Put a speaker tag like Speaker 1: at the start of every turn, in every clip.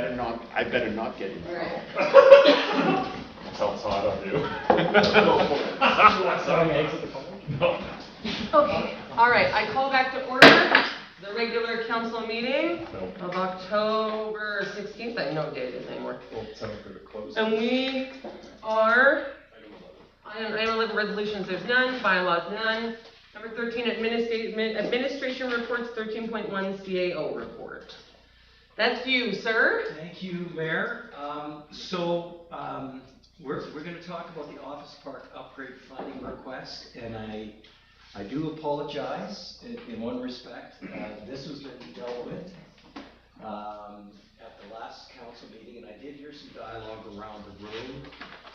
Speaker 1: better not get in trouble.
Speaker 2: That sounds hot on you.
Speaker 3: Throwing eggs at the fire?
Speaker 2: No.
Speaker 4: Okay, all right, I call back to order the regular council meeting of October 16th. I know date is anymore.
Speaker 2: Well, it's time for the close.
Speaker 4: And we are, item 11 resolutions, there's none, bylaws none. Number 13, administration reports, 13.1 CAO report. That's you, sir.
Speaker 3: Thank you, Mayor. We're going to talk about the Office Park upgrade funding request, and I do apologize in one respect. This was going to be dealt with at the last council meeting, and I did hear some dialogue around the room,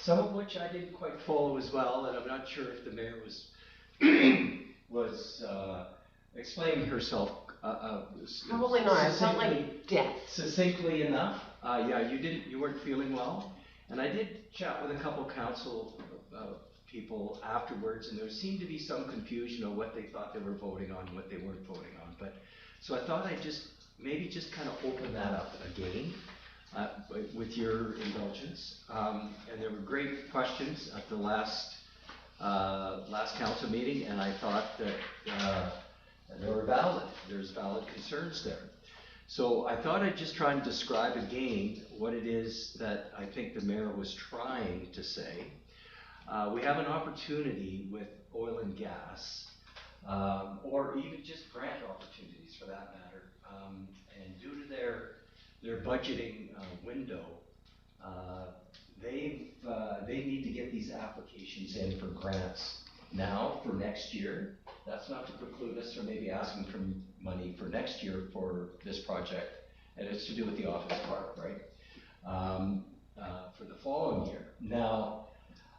Speaker 3: some of which I didn't quite follow as well, and I'm not sure if the mayor was explaining herself
Speaker 4: Probably not. It felt like death.
Speaker 3: Succinctly enough. Yeah, you weren't feeling well, and I did chat with a couple council people afterwards, and there seemed to be some confusion on what they thought they were voting on and what they weren't voting on. But so I thought I'd just kind of open that up again with your indulgence. And there were great questions at the last council meeting, and I thought that there's valid concerns there. So I thought I'd just try and describe again what it is that I think the mayor was trying to say. We have an opportunity with oil and gas, or even just grant opportunities for that matter, and due to their budgeting window, they need to get these applications in for grants now for next year. That's not to preclude us from maybe asking for money for next year for this project, and it's to do with the office park, right? For the following year. Now,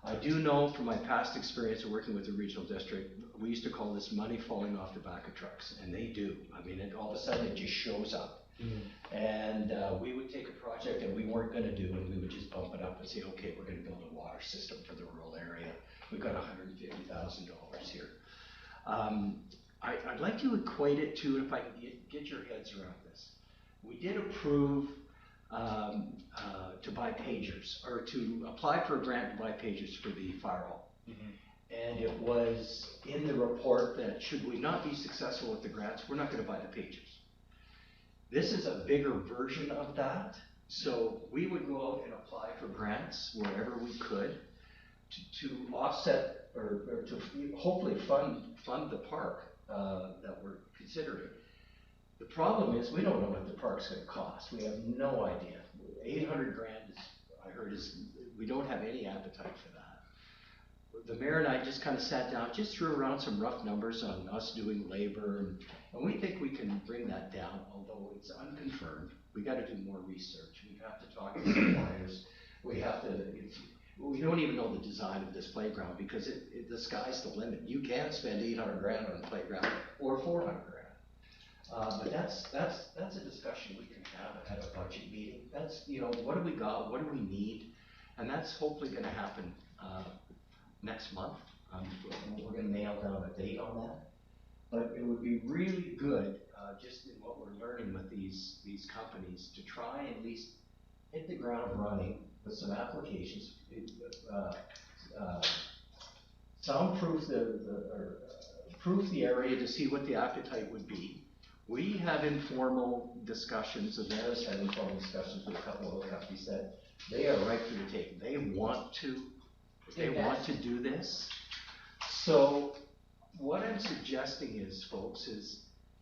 Speaker 3: I do know from my past experience of working with the regional district, we used to call this money falling off the back of trucks, and they do. I mean, all of a sudden it just shows up. Mm-hmm. And we would take a project that we weren't going to do, and we would just bump it up and say, okay, we're going to build a water system for the rural area. We've got $150,000 here. I'd like to equate it to, if I can get your heads around this, we did approve to buy pagers, or to apply for a grant to buy pagers for the fire hall. Mm-hmm. And it was in the report that should we not be successful with the grants, we're not going to buy the pagers. This is a bigger version of that. So we would go out and apply for grants wherever we could to offset or to hopefully fund the park that we're considering. The problem is we don't know what the park's going to cost. We have no idea. 800 grand I heard we don't have any appetite for that. The mayor and I just kind of sat down, just threw around some rough numbers on us doing labor, and we think we can bring that down, although it's unconfirmed. We got to do more research. We have to talk to suppliers. We don't even know the design of this playground because the sky's the limit. You can spend 800 grand on a playground or 400 grand. But that's a discussion we can have at a budget meeting. That's, what do we got? What do we need? And that's hopefully going to happen next month. We're going to nail down a date on that. But it would be really good, just in what we're learning with these companies, to try and at least hit the ground running with some applications. Proof the area to see what the appetite would be. We have informal discussions, and Mayor's had informal discussions with a couple of other companies that they are right for the taking. They want to do this. So what I'm suggesting is, folks,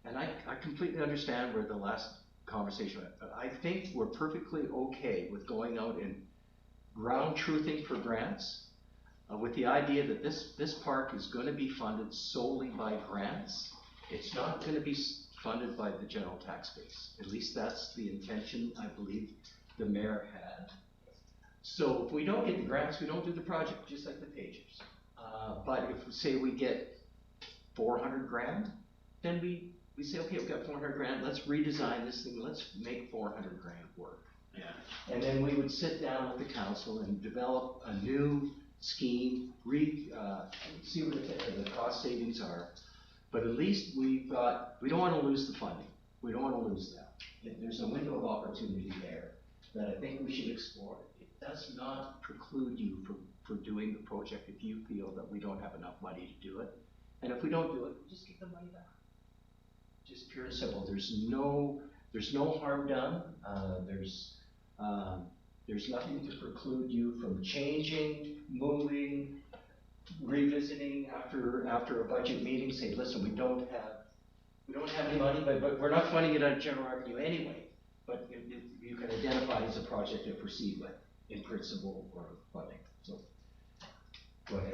Speaker 3: and I completely understand where the last conversation went, but I think we're perfectly okay with going out and ground truthing for grants with the idea that this park is going to be funded solely by grants. It's not going to be funded by the general tax base. At least that's the intention I believe the mayor had. So if we don't get the grants, we don't do the project, just like the pagers. But if, say, we get 400 grand, then we say, okay, we've got 400 grand, let's redesign this thing, let's make 400 grand work. Yeah. And then we would sit down with the council and develop a new scheme, see what the cost savings are. But at least we don't want to lose the funding. We don't want to lose that. There's a window of opportunity there. that I think we should explore. It does not preclude you from doing the project if you feel that we don't have enough money to do it. And if we don't do it, we just give the money back. Just pure and simple. There's no harm done. There's nothing to preclude you from changing, moving, revisiting after a budget meeting. Say, listen, we don't have any money, but we're not funding it out of general revenue anyway. But you can identify as a project to proceed with in principle or funding. So, go ahead.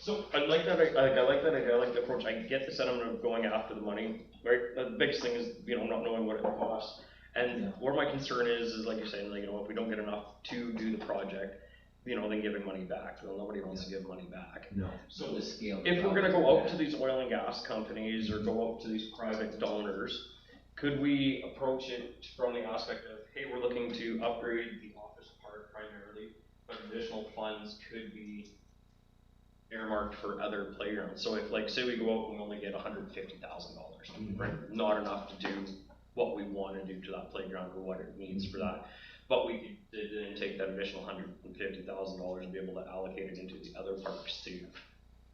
Speaker 1: So I like that idea, I like the approach. I get the sentiment of going after the money, right? The biggest thing is, not knowing what it costs. And where my concern is like you're saying, like, if we don't get enough to do the project, then giving money back. Well, nobody wants to give money back.
Speaker 3: No.
Speaker 1: So
Speaker 3: the scale.
Speaker 1: if we're gonna go out to these oil and gas companies or go out to these private donors, could we approach it from the aspect of, hey, we're looking to upgrade the office park primarily, but additional funds could be earmarked for other playgrounds. So if, like, say we go out and we only get $150,000, right? Not enough to do what we want to do to that playground or what it needs for that. But we could then take that additional $150,000 and be able to allocate it into the other parks too,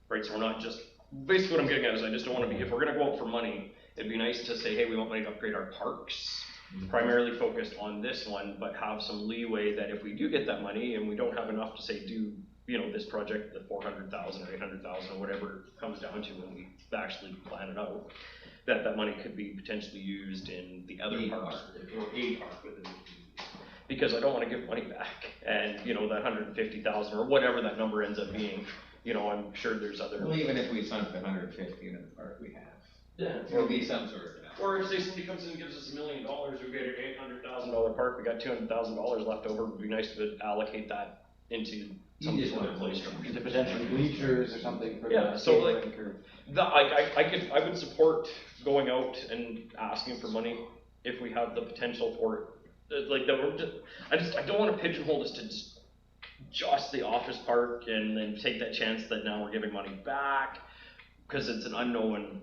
Speaker 1: right? So we're not just, basically what I'm getting at is I just don't want to be, if we're going to go out for money, it'd be nice to say, hey, we want money to upgrade our parks, primarily focused on this one, but have some leeway that if we do get that money and we don't have enough to say do, this project, the 400,000 or 800,000 or whatever it comes down to when we actually plan it out, that money could be potentially used in the other parks, or a park within the community. Because I don't want to give money back, and that 150,000 or whatever that number ends up being, I'm sure there's other.
Speaker 5: Well, even if we sunk the 150 into the park, we have.
Speaker 1: Yeah.
Speaker 5: There'll be some sort of.
Speaker 1: Or if say somebody comes in and gives us $1 million, we get an $800,000 park, we got $200,000 left over, it'd be nice to allocate that into some other place.
Speaker 6: Into potentially bleachers or something for
Speaker 1: Yeah,
Speaker 6: the
Speaker 1: so like,
Speaker 6: rink or-
Speaker 1: I would support going out and asking for money if we have the potential for it. Like that, I don't want to pigeonhole this to just the office park and then take that chance that now we're giving money back, because it's an unknown.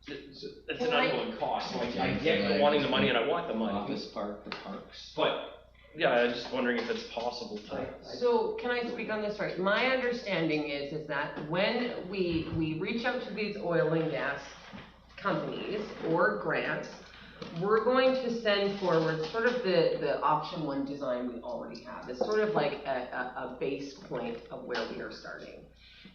Speaker 1: It's an unknown cost. So I get wanting the money and I want the money.
Speaker 3: Office park, the parks.
Speaker 1: But yeah, I'm just wondering if it's possible to.
Speaker 4: So can I speak on this right? My understanding is that when we reach out to these oil and gas companies or grants, we're going to send forward sort of the option one design we already have. It's sort of like a base point of where we are starting.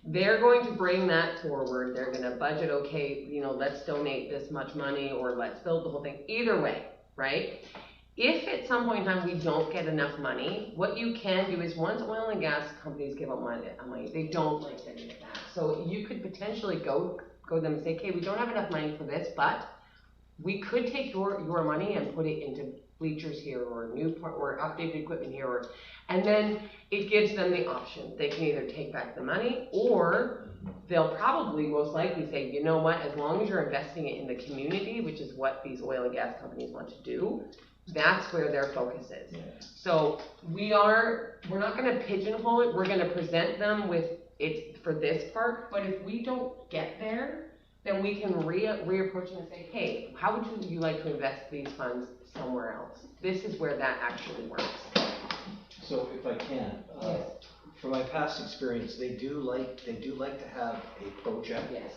Speaker 4: They're going to bring that forward. They're going to budget, okay, let's donate this much money or let's build the whole thing. Either way, right? If at some point in time we don't get enough money, what you can do is once oil and gas companies give out money, they don't like sending it back. So you could potentially go to them and say, okay, we don't have enough money for this, but we could take your money and put it into bleachers here or or updated equipment here, and then it gives them the option. They can either take back the money or they'll probably most likely say, you know what, as long as you're investing it in the community, which is what these oil and gas companies want to do, that's where their focus is. Yeah. So we're not going to pigeonhole it. We're going to present them with it for this park, but if we don't get there, then we can reapproach them and say, hey, how would you like to invest these funds somewhere else? This is where that actually works.
Speaker 3: So if I can,
Speaker 4: Yes.
Speaker 3: from my past experience, they do like to have a project.
Speaker 4: Yes.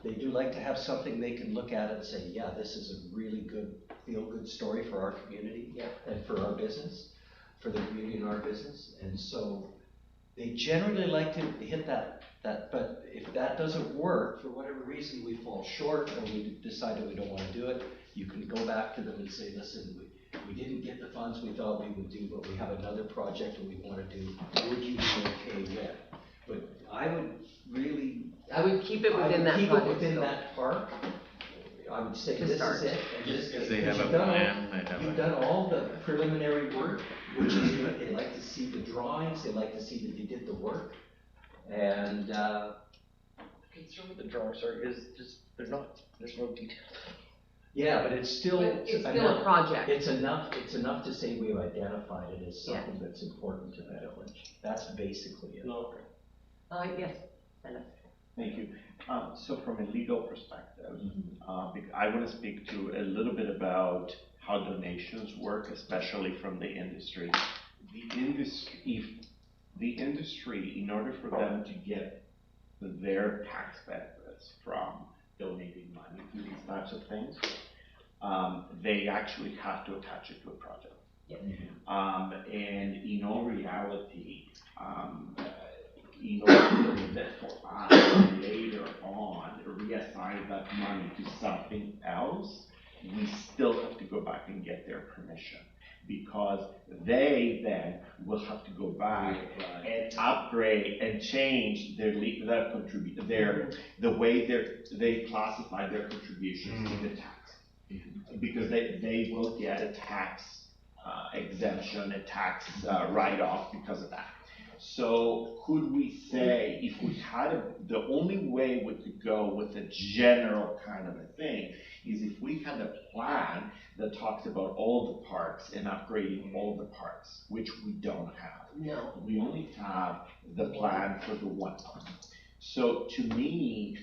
Speaker 3: They do like to have something they can look at and say, yeah, this is a really good, feel-good story for our community and for our business, for the community and our business. And so they generally like to hit that, but if that doesn't work, for whatever reason we fall short or we decide that we don't want to do it, you can go back to them and say, listen, we didn't get the funds we thought we would do, but we have another project that we want to do. Would you be okay with? But I would
Speaker 4: keep it within that
Speaker 3: keep
Speaker 4: project.
Speaker 3: it within that park. I would say
Speaker 4: To
Speaker 3: this
Speaker 4: start.
Speaker 3: is it. And
Speaker 5: Just because
Speaker 3: this-
Speaker 5: they have
Speaker 3: you've
Speaker 5: a
Speaker 3: done all-
Speaker 5: plan, they have
Speaker 3: You've
Speaker 5: a.
Speaker 3: done all the preliminary work, which is good. They like to see the drawings. They like to see that you did the work. And
Speaker 1: Concern with the drawing, sorry, is just there's no detail.
Speaker 3: yeah, but it's still
Speaker 4: But it's still a
Speaker 3: enough.
Speaker 4: project.
Speaker 3: It's enough to say we've identified it as something that's important to the village. That's basically it.
Speaker 1: No.
Speaker 4: Yes. Dennis.
Speaker 6: Thank you. So from a legal perspective, I want to speak to a little bit about
Speaker 7: how donations work, especially from the industry. The industry, in order for them to get their tax benefits from donating money to these types of things, they actually have to attach it to a project.
Speaker 4: Yep.
Speaker 7: And in all reality, in order for us to later on reassign that money to something else, we still have to go back and get their permission, because they then will have to go back and upgrade and change their the way they classify their contributions to the tax, because they will get a tax exemption, a tax write-off because of that. So could we say, if we had the only way we could go with a general kind of a thing is if we had a plan that talks about all the parks and upgrading all the parks, which we don't have.
Speaker 4: No.
Speaker 7: We only have the plan for the one park. So to me,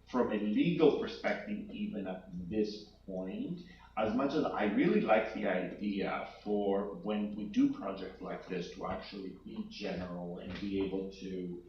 Speaker 7: from a legal perspective, even at this point, as much as I really like the idea for when we do projects like this to actually be general and be able to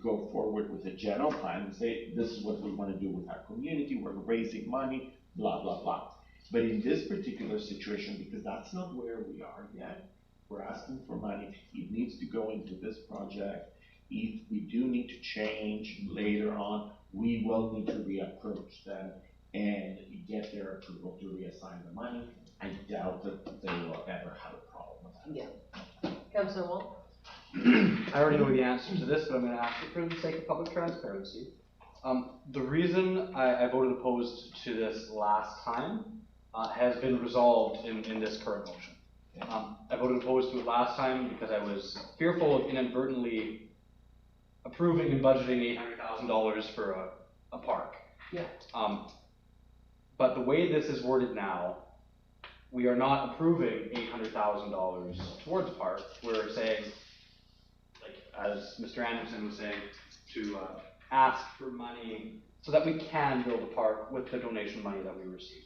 Speaker 7: go forward with a general plan and say, this is what we want to do with our community, we're raising money, blah, blah, blah. But in this particular situation, because that's not where we are yet, we're asking for money, it needs to go into this project. If we do need to change later on, we will need to reapproach them and get their approval to reassign the money. I doubt that they will ever have a problem with that.
Speaker 4: Yeah. Councillor Wall?
Speaker 6: I already know the answer to this, but I'm going to ask it for the sake of public transparency. The reason I voted opposed to this last time has been resolved in this current motion. I voted opposed to it last time because I was fearful of inadvertently approving and budgeting $800,000 for a park.
Speaker 4: Yeah.
Speaker 6: But the way this is worded now, we are not approving $800,000 towards a park. We're saying, like as Mr. Anderson was saying, to ask for money so that we can build a park with the donation money that we receive.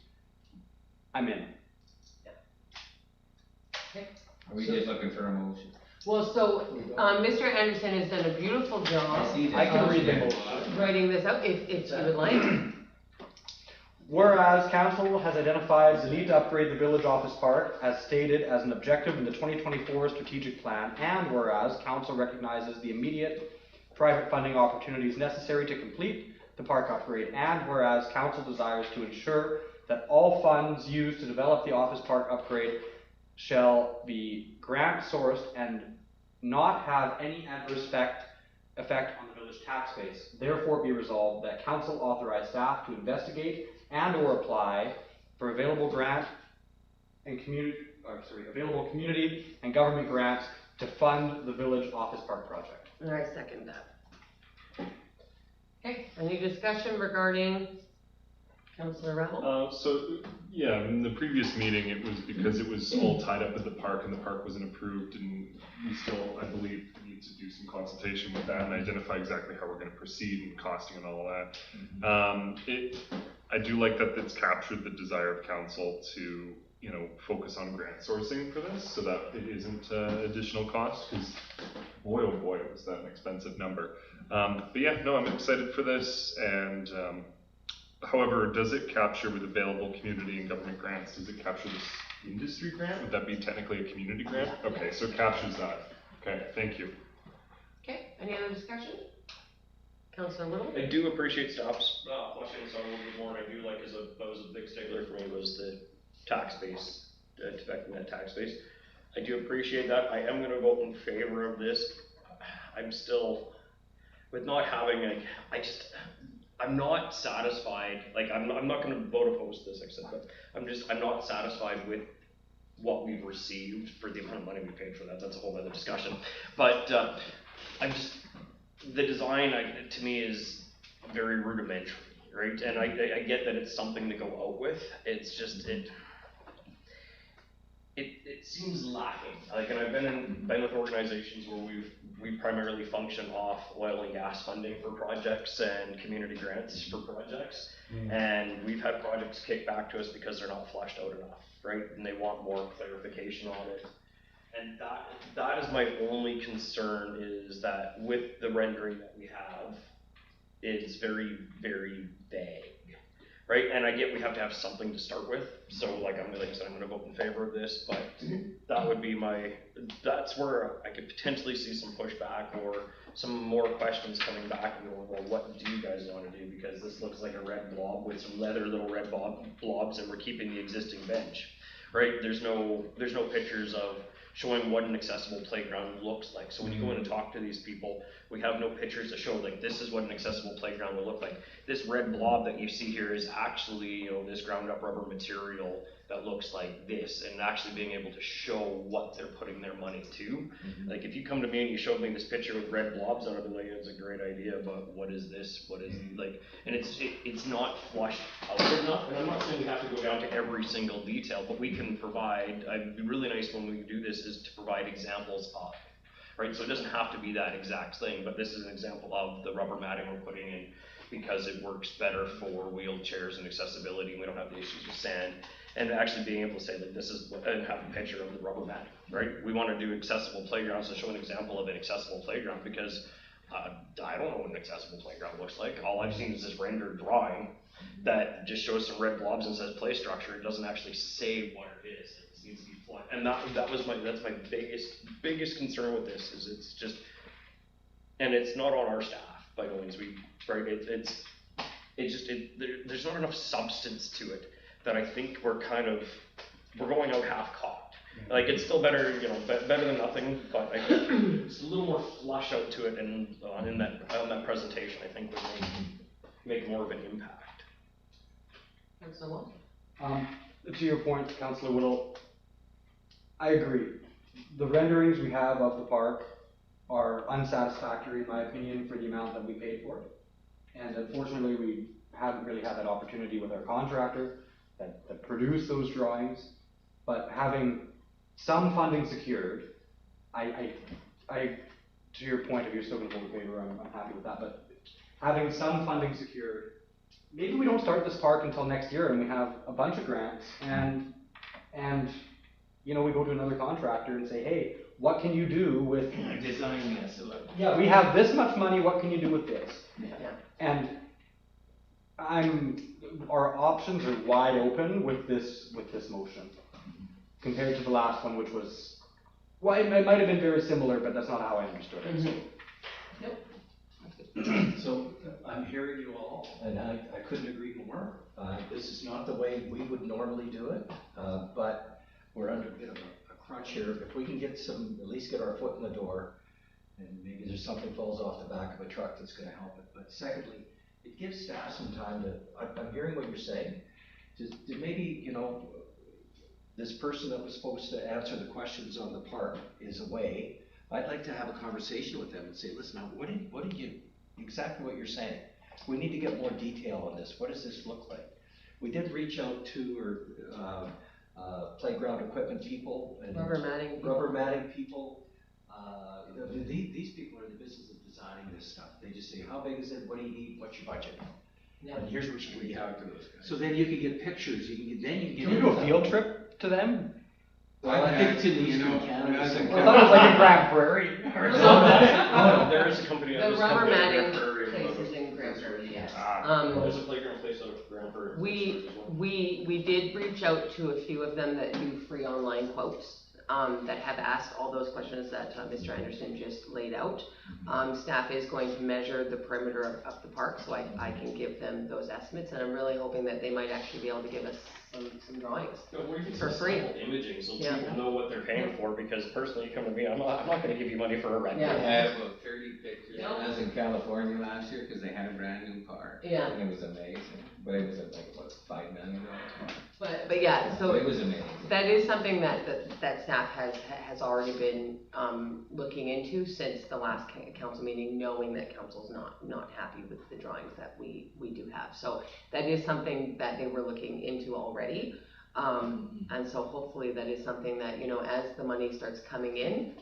Speaker 6: I'm in.
Speaker 4: Okay.
Speaker 5: Are we just looking for a motion?
Speaker 4: Well, so, Mr. Anderson has done a beautiful job.
Speaker 6: I can read the motion.
Speaker 4: Writing this out, if you would like.
Speaker 6: Whereas council has identified the need to upgrade the village office park as stated as an objective in the 2024 strategic plan, and whereas council recognizes the immediate private funding opportunities necessary to complete the park upgrade, and whereas council desires to ensure that all funds used to develop the office park upgrade shall be grant sourced and not have any adverse effect on the village tax base. Therefore be resolved that council authorize staff to investigate and or apply for available available community and government grants to fund the village office park project.
Speaker 4: And I second that. Okay, any discussion regarding Councillor Rebel?
Speaker 2: So, yeah, in the previous meeting, it was because it was all tied up at the park and the park wasn't approved, and we still, I believe, need to do some consultation with that and identify exactly how we're going to proceed and costing and all of that. I do like that it's captured the desire of council to, you know, focus on grant sourcing for this so that it isn't additional cost, because boy, oh boy, was that an expensive number. But yeah, no, I'm excited for this, and however, does it capture with available community and government grants, does it capture this industry grant? Would that be technically a community grant? Okay, so it captures that. Okay, thank you.
Speaker 4: Okay, any other discussion? Councillor Little?
Speaker 1: I do appreciate staff's fleshing this out a little bit more, and I do like, that was a big stickler for me, was the tax base, affecting that tax base. I do appreciate that. I am gonna vote in favor of this. I'm still, with not having I'm not satisfied, like, I'm not gonna vote opposed to this, like I said, but I'm not satisfied with what we've received for the amount of money we paid for that. That's a whole other discussion. But the design, to me, is very rudimentary, right? And I get that it's something to go out with. It's just, it seems lacking. Like, and I've been with organizations where we primarily function off oil and gas funding for projects and community grants for projects. And we've had projects kick back to us because they're not fleshed out enough, right? And they want more clarification on it. And that is my only concern, is that with the rendering that we have, it's very, very vague, right? And I get we have to have something to start with. So like I said, I'm gonna vote in favor of this, but that would be that's where I could potentially see some pushback or some more questions coming back and going, well, what do you guys want to do? Because this looks like a red blob with some little red blobs, and we're keeping the existing bench, right? There's no pictures of showing what an accessible playground looks like. So when you go in and talk to these people, we have no pictures to show, like, this is what an accessible playground would look like. This red blob that you see here is actually, this ground up rubber material that looks like this, and actually being able to show what they're putting their money to. Like, if you come to me and you showed me this picture with red blobs on it, I'd be like, it's a great idea, but what is this? What is, like, and it's not flushed out enough, and I'm not saying we have to go down to every single detail, but we can provide, it'd be really nice when we do this, is to provide examples of, right? So it doesn't have to be that exact thing, but this is an example of the rubber matting we're putting in because it works better for wheelchairs and accessibility, and we don't have the issues with sand. And actually being able to say, like, this is, and have a picture of the rubber matting, right? We want to do accessible playgrounds to show an example of an accessible playground, because I don't know what an accessible playground looks like. All I've seen is this rendered drawing that just shows some red blobs and says play structure. It doesn't actually say what it is. It needs to be flat. And that's my biggest concern with this, is it's just, and it's not on our staff by no means. There's not enough substance to it that I think we're going out half-cocked. Like, it's still better, better than nothing, but I think it's a little more flush out to it, and on that presentation, I think would make more of an impact.
Speaker 4: Councillor
Speaker 6: To your point, Councillor Whittle, I agree. The renderings we have of the park are unsatisfactory, in my opinion, for the amount that we paid for it. And unfortunately, we haven't really had that opportunity with our contractor that produced those drawings. But having some funding secured, to your point, if you're still going to vote in favor, I'm happy with that. But having some funding secured, maybe we don't start this park until next year, and we have a bunch of grants, and we go to another contractor and say, hey, what can you do with
Speaker 5: Design this.
Speaker 6: Yeah, we have this much money, what can you do with this?
Speaker 4: Yeah.
Speaker 6: And our options are wide open with this motion compared to the last one, which was, well, it might have been very similar, but that's not how I understood it.
Speaker 3: So I'm hearing you all, and I couldn't agree more. This is not the way we would normally do it, but we're under a bit of a crunch here. If we can at least get our foot in the door, and maybe there's something falls off the back of a truck that's going to help it. But secondly, it gives staff some time I'm hearing what you're saying, to maybe, this person that was supposed to answer the questions on the park is away. I'd like to have a conversation with them and say, listen, now, what did you, exactly what you're saying. We need to get more detail on this. What does this look like? We did reach out to playground equipment people and rubber matting people. These people are in the business of designing this stuff. They just say, how big is it? What do you need? What's your budget? Yeah. And here's what you need. So then you can get pictures. Can we
Speaker 6: do a field trip to them?
Speaker 3: Well, I think it's in the Eastern Canada.
Speaker 6: I thought it was like in Grand Prairie or something.
Speaker 1: There is a company that
Speaker 4: the rubber matting places in Grand Prairie, yes.
Speaker 1: There's a playground place out of Grand Prairie.
Speaker 4: We did reach out to a few of them that do free online quotes, that have asked all those questions that Mr. Anderson just laid out. Staff is going to measure the perimeter of the park, so I can give them those estimates, and I'm really hoping that they might actually be able to give us some drawings for free.
Speaker 1: Imaging, so people know what they're paying for, because personally, you come to me, I'm not going to give you money for a rent.
Speaker 5: I have about 30 pictures. I was in California last year because they had a brand new park. Yeah. And it was amazing. But it was like, what, $5 million?
Speaker 4: But yeah, so
Speaker 5: it was amazing.
Speaker 4: That is something that staff has already been looking into since the last council meeting, knowing that council's not happy with the drawings that we do have. So that is something that they were looking into already. And so hopefully that is something that, you know, as the money starts coming in,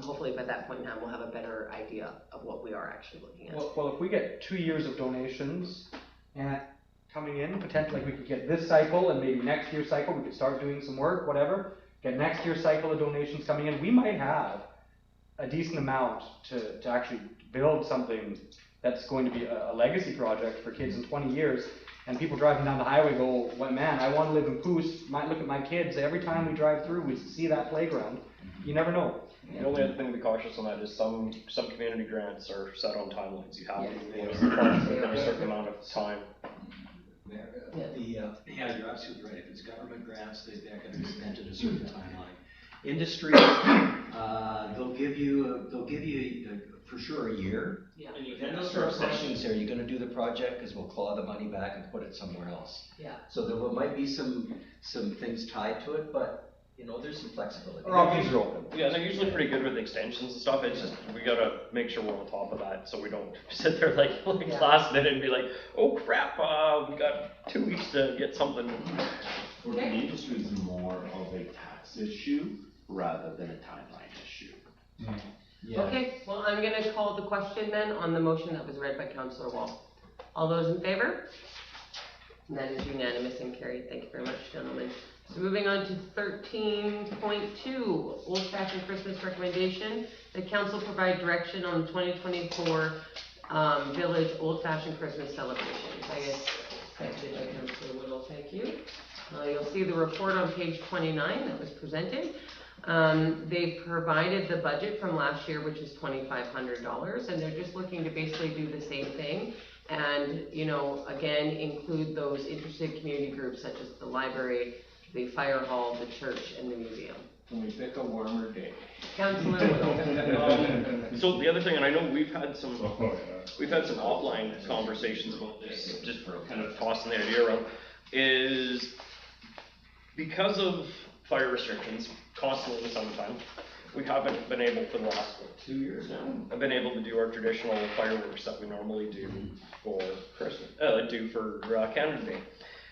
Speaker 4: hopefully by that point in time, we'll have a better idea of what we are actually looking at.
Speaker 6: Well, if we get 2 years of donations and coming in, potentially, like we could get this cycle and maybe next year's cycle, we could start doing some work, whatever. Get next year's cycle of donations coming in, we might have a decent amount to actually build something that's going to be a legacy project for kids in 20 years. And people driving down the highway go, well, man, I want to live in Coos. Look at my kids. Every time we drive through, we see that playground. You never know.
Speaker 1: The only other thing to be cautious on that is some community grants are set on timelines. You have to close the funds within a certain amount of time.
Speaker 3: Yeah, you're absolutely right. If it's government grants, they're going to be spent at a certain timeline. Industry, they'll give you for sure a year.
Speaker 4: Yeah.
Speaker 3: And those are questions there. You're going to do the project because we'll claw the money back and put it somewhere else.
Speaker 4: Yeah.
Speaker 3: So there might be some things tied to it, but you know, there's some flexibility.
Speaker 6: Our options are open.
Speaker 1: Yeah, they're usually pretty good with extensions and stuff. It's just, we gotta make sure we're on top of that so we don't sit there like last minute and be like, oh crap, we got 2 weeks to get something.
Speaker 7: For the industry, it's more of a tax issue rather than a timeline issue.
Speaker 3: Yeah.
Speaker 4: Okay, well, I'm gonna call the question then on the motion that was read by Councillor Wall. All those in favor? And that is unanimous and carried. Thank you very much, gentlemen. So moving on to 13.2, Old Fashioned Christmas recommendation. The council provide direction on the 2024 Village Old Fashioned Christmas celebrations. I guess seconded by Councillor Whittle, thank you. You'll see the report on page 29 that was presented. They provided the budget from last year, which is $2,500, and they're just looking to basically do the same thing. And, you know, again, include those interested community groups such as the library, the fire hall, the church, and the museum.
Speaker 5: Can we pick a warmer day?
Speaker 4: Councillor Whittle.
Speaker 1: So the other thing, and I know we've had some offline conversations about this, just for kind of tossing the idea around, is because of fire restrictions constantly in the summertime, we haven't been able for the last 2 years now. I've been able to do our traditional fireworks that we normally do for Christmas, for Canada Day.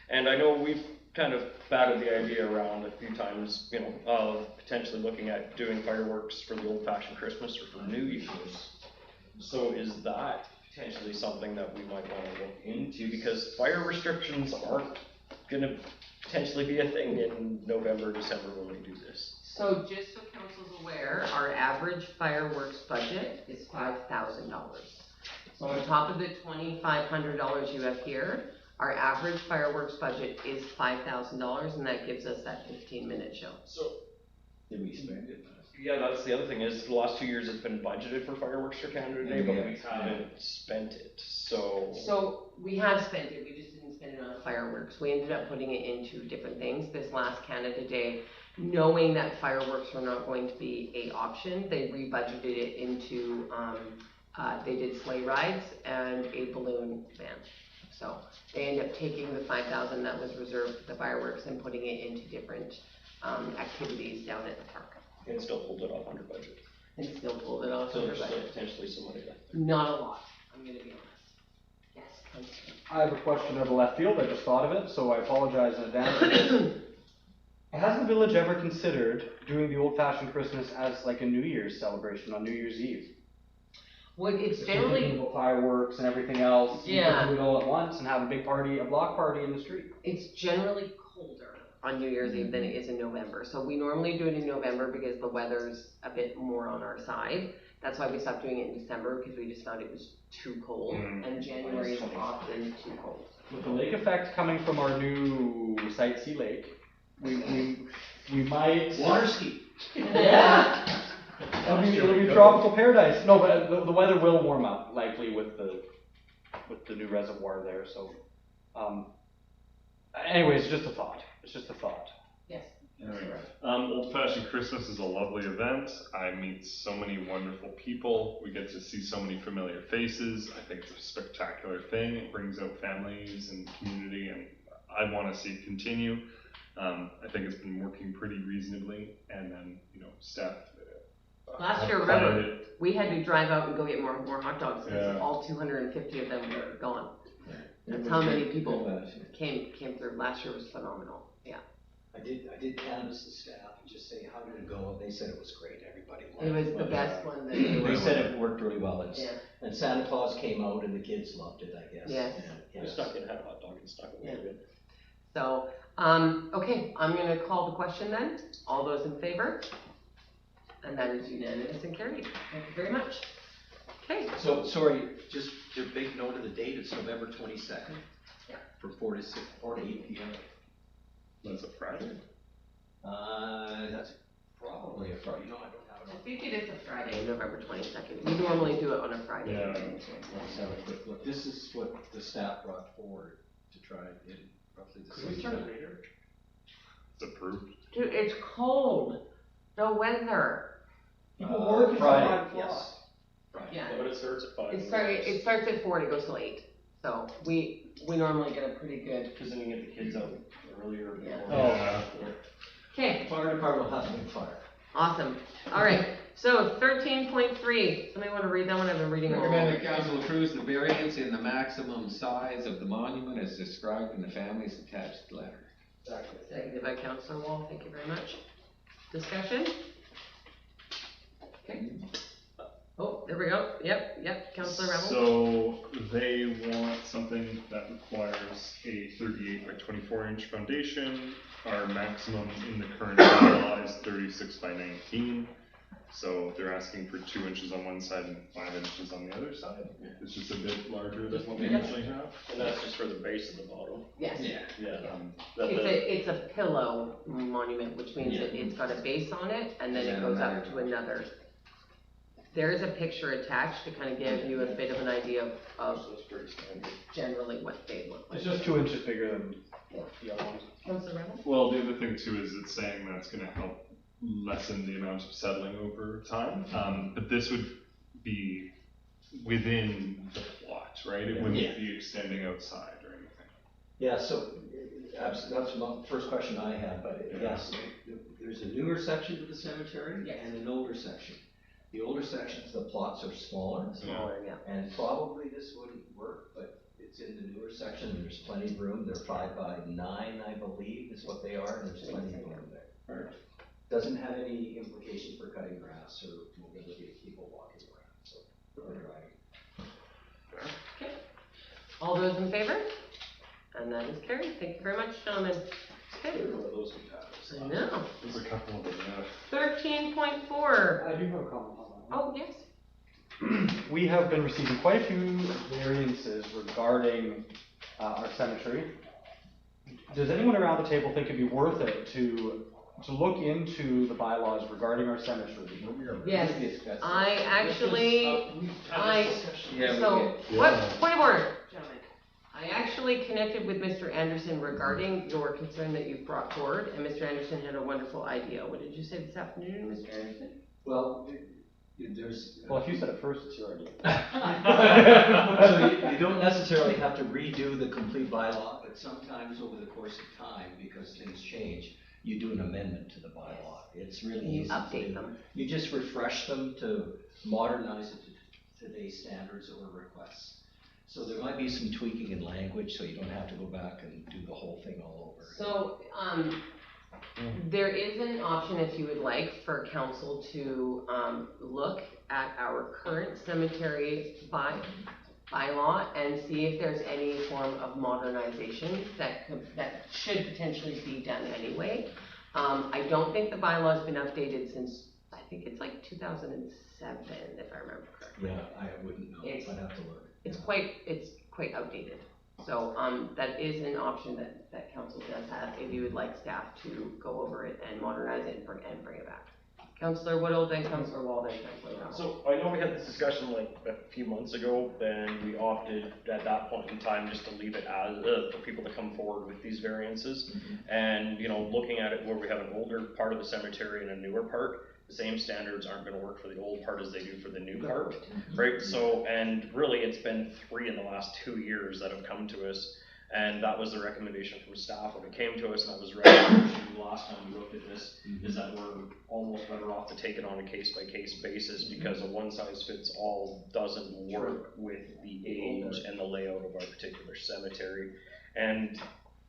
Speaker 1: And I know we've kind of batted the idea around a few times, you know, of potentially looking at doing fireworks for the old-fashioned Christmas or for New Year's. So is that potentially something that we might want to look into? Because fire restrictions aren't going to potentially be a thing in November, December when we do this.
Speaker 4: So just so council's aware, our average fireworks budget is $5,000. So on top of the $2,500 you have here, our average fireworks budget is $5,000, and that gives us that 15-minute show.
Speaker 1: So,
Speaker 5: Did we spend it?
Speaker 1: yeah, that's the other thing is the last 2 years it's been budgeted for fireworks for Canada Day, but we haven't spent it.
Speaker 4: So we have spent it, we just didn't spend it on fireworks. We ended up putting it into different things. This last Canada Day, knowing that fireworks were not going to be an option, they rebudgeted it into, they did sleigh rides and a balloon van. So they ended up taking the $5,000 that was reserved for the fireworks and putting it into different activities down at the park.
Speaker 1: And still pulled it off under budget.
Speaker 4: And still pulled it off
Speaker 1: So
Speaker 4: under
Speaker 1: there's still
Speaker 4: budget.
Speaker 1: potentially some money left.
Speaker 4: Not a lot, I'm gonna be honest. Yes, Councilor.
Speaker 6: I have a question out of left field, I just thought of it, so I apologize in advance. Has the village ever considered doing the old-fashioned Christmas as like a New Year's celebration on New Year's Eve?
Speaker 4: Well, it's
Speaker 6: If we're
Speaker 4: generally,
Speaker 6: thinking about fireworks and everything else, you
Speaker 4: Yeah.
Speaker 6: could do it all at once and have a big party, a block party in the street.
Speaker 4: it's generally colder on New Year's Eve than it is in November. So we normally do it in November because the weather's a bit more on our side. That's why we stopped doing it in December, because we just found it was too cold, and January is often too cold.
Speaker 6: With the lake effect coming from our new Site C Lake, we might.
Speaker 3: Water ski.
Speaker 4: Yeah.
Speaker 6: It'll be tropical paradise. No, but the weather will warm up likely with the new reservoir there. So, anyways, just a thought. It's just a thought.
Speaker 4: Yes.
Speaker 2: Old Fashioned Christmas is a lovely event. I meet so many wonderful people. We get to see so many familiar faces. I think it's a spectacular thing. It brings out families and community, and I want to see it continue. I think it's been working pretty reasonably, and then, you know, staff.
Speaker 4: Last year, remember, we had to drive out and go get more hot dogs because
Speaker 2: Yeah.
Speaker 4: all 250 of them were gone. That's how many people came through. Last year was phenomenal. Yeah.
Speaker 3: I did canvass the staff and just say, how did it go? They said it was great, everybody loved
Speaker 4: It was the best one that they
Speaker 3: They
Speaker 4: were.
Speaker 3: said it worked really well,
Speaker 4: Yeah.
Speaker 3: and Santa Claus came out and the kids loved it, I guess.
Speaker 4: Yes.
Speaker 1: We stuck in, had a hot dog and stuck it.
Speaker 4: Yeah.
Speaker 1: Good.
Speaker 4: So, okay, I'm gonna call the question then. All those in favor? And that is unanimous and carried. Thank you very much. Okay,
Speaker 3: So, sorry, just your big note of the date, it's November 22nd.
Speaker 4: Yeah.
Speaker 3: For 4 to 8 p.m.
Speaker 2: That's a Friday?
Speaker 3: That's probably a Friday, I don't have it
Speaker 4: I
Speaker 3: on.
Speaker 4: think it is a Friday, November 22nd. We normally do it on a Friday.
Speaker 2: Yeah.
Speaker 3: Let's have a quick look. This is what the staff brought forward to try in roughly the
Speaker 1: Could we
Speaker 3: same
Speaker 1: start
Speaker 3: time.
Speaker 1: later?
Speaker 2: It's approved.
Speaker 4: Dude, it's cold. The weather.
Speaker 3: People work at
Speaker 6: Friday,
Speaker 3: 5 o'clock. Yes. Friday.
Speaker 4: Yeah.
Speaker 1: But it starts at 5.
Speaker 4: It starts at 4 and it goes till 8. So we normally get a pretty good.
Speaker 1: Because then you get the kids out earlier.
Speaker 4: Yeah.
Speaker 2: Oh.
Speaker 4: Okay,
Speaker 3: Fire department will have to make fire.
Speaker 4: awesome. All right, so 13.3. Somebody want to read that one? I've been reading all.
Speaker 5: Recommend the council approves the variance in the maximum size of the monument as described in the family's attached letter.
Speaker 4: Seconded by Councilor Wall. Thank you very much. Discussion? Okay. Oh, there we go. Yep, Councilor Rebel.
Speaker 2: So they want something that requires a 38 by 24 inch foundation. Our maximum in the current bylaw is 36 by 19. So they're asking for 2 inches on one side and 5 inches on the other side. It's just a bit larger than what we
Speaker 4: Yeah.
Speaker 2: usually have.
Speaker 1: And that's just for the base of the bottom.
Speaker 4: Yes.
Speaker 5: Yeah.
Speaker 1: That
Speaker 4: It's a pillow monument, which means that it's got a base on it, and then it goes up to another. There is a picture attached to kind of give you a bit of an idea of
Speaker 1: So it's pretty standard.
Speaker 4: generally what they look like.
Speaker 6: It's just 2 inches bigger than the other ones.
Speaker 4: Councilor Rebel?
Speaker 2: Well, the other thing too is it's saying that's gonna help lessen the amount of settling over time. But this would be within the plot, right? It wouldn't
Speaker 3: Yeah.
Speaker 2: be extending outside or anything.
Speaker 3: Yeah, so that's the first question I had, but yes, there's a newer section to the cemetery
Speaker 4: Yes.
Speaker 3: and an older section. The older sections, the plots are smaller,
Speaker 4: Smaller, yeah.
Speaker 3: and probably this wouldn't work, but it's in the newer section, and there's plenty of room. They're 5 by 9, I believe, is what they are, and there's plenty of room there. Doesn't have any implications for cutting grass or mobility of people walking around, so, or driving.
Speaker 4: All those in favor? And that is carried. Thank you very much, gentlemen. Okay.
Speaker 1: One of those we have.
Speaker 4: I know.
Speaker 2: There's a couple of them, yeah.
Speaker 4: 13.4.
Speaker 6: I do have a comment on that one.
Speaker 4: Oh, yes.
Speaker 6: We have been receiving quite a few variances regarding our cemetery. Does anyone around the table think it'd be worth it to look into the bylaws regarding our cemetery?
Speaker 4: Yes.
Speaker 5: Discuss it.
Speaker 4: I actually,
Speaker 5: Yeah, we
Speaker 4: so,
Speaker 5: did.
Speaker 4: what,
Speaker 2: Yeah.
Speaker 4: point of order, gentlemen. I actually connected with Mr. Anderson regarding your concern that you've brought forward, and Mr. Anderson had a wonderful idea. What did you say this afternoon, Mr. Anderson?
Speaker 3: Well, there's.
Speaker 6: Well, if you said it first, it's your idea.
Speaker 3: So you don't necessarily have to redo the complete bylaw, but sometimes over the course of time, because things change, you do an amendment to the bylaw. It's really
Speaker 4: You
Speaker 3: easy to
Speaker 4: update
Speaker 3: do.
Speaker 4: them.
Speaker 3: You just refresh them to modernize it to today's standards or requests. So there might be some tweaking in language, so you don't have to go back and do the whole thing all over.
Speaker 4: So, there is an option, if you would like, for council to, look at our current cemetery bylaw and see if there's any form of modernization that should potentially be done anyway. I don't think the bylaw's been updated since, I think it's like 2007, if I remember correctly.
Speaker 3: Yeah, I wouldn't know.
Speaker 4: It's-
Speaker 3: I'd have to look.
Speaker 4: It's quite outdated. So, that is an option that council does have, if you would like staff to go over it and modernize it and bring it back. Councillor Woodall, then Councillor Wall, then Councillor Rowell.
Speaker 1: So I know we had this discussion like a few months ago, and we opted at that point in time just to leave it as, for people to come forward with these variances. And, you know, looking at it where we have an older part of the cemetery and a newer part, the same standards aren't gonna work for the old part as they do for the new part, right? So, and really, it's been 3 in the last 2 years that have come to us. And that was the recommendation from staff when it came to us, and that was the recommendation last time we looked at this, is that we're almost better off to take it on a case-by-case basis, because a one-size-fits-all doesn't work with the age and the layout of our particular cemetery. And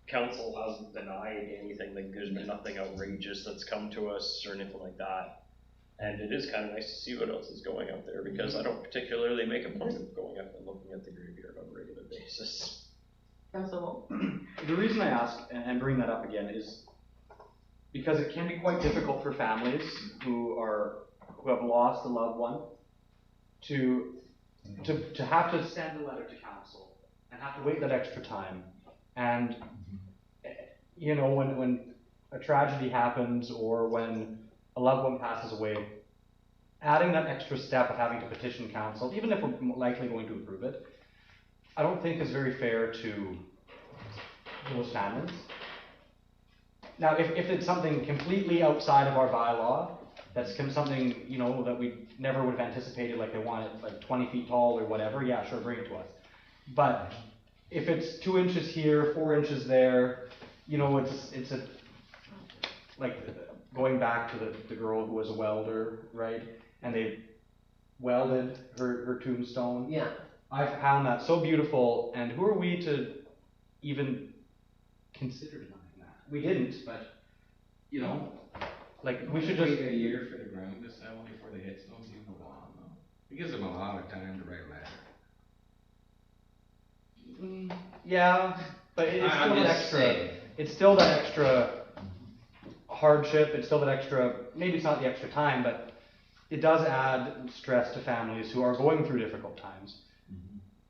Speaker 1: council hasn't denied anything, like there's been nothing outrageous that's come to us or anything like that. And it is kind of nice to see what else is going out there, because I don't particularly make a point of going up and looking at the graveyard on a regular basis.
Speaker 4: Councilor Wong?
Speaker 6: The reason I ask and bring that up again is because it can be quite difficult for families who have lost a loved one to have to send a letter to council and have to wait that extra time. And you know, when a tragedy happens or when a loved one passes away, adding that extra step of having to petition council, even if we're likely going to approve it, I don't think is very fair to those families. Now, if it's something completely outside of our bylaw, that's something, you know, that we never would have anticipated, like they want it like 20 feet tall or whatever, yeah, sure, bring it to us. But if it's 2 inches here, 4 inches there, you know, it's a, like, going back to the girl who was a welder, right? And they welded her tombstone.
Speaker 4: Yeah.
Speaker 6: I found that so beautiful, and who are we to even consider denying that? We didn't, but, you know, like, we should just...
Speaker 5: Wait a year for the ground to settle before the headstone's even go on, though. It gives them a lot of time to write a letter.
Speaker 6: Yeah, but it's still that extra hardship, it's still that extra, maybe it's not the extra time, but it does add stress to families who are going through difficult times.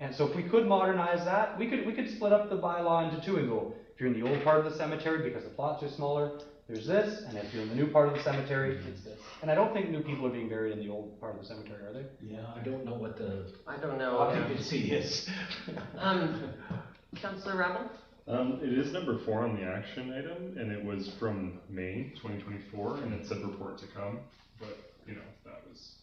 Speaker 6: And so if we could modernize that, we could split up the bylaw into two and go, if you're in the old part of the cemetery because the plots are smaller, there's this, and if you're in the new part of the cemetery, it's this. And I don't think new people are being buried in the old part of the cemetery, are they?
Speaker 3: Yeah, I don't know what the
Speaker 4: I don't know.
Speaker 3: occupancy is.
Speaker 4: Councilor Rabble?
Speaker 2: It is number 4 on the action item, and it was from May 2024, and it said report to come, but, you know, that was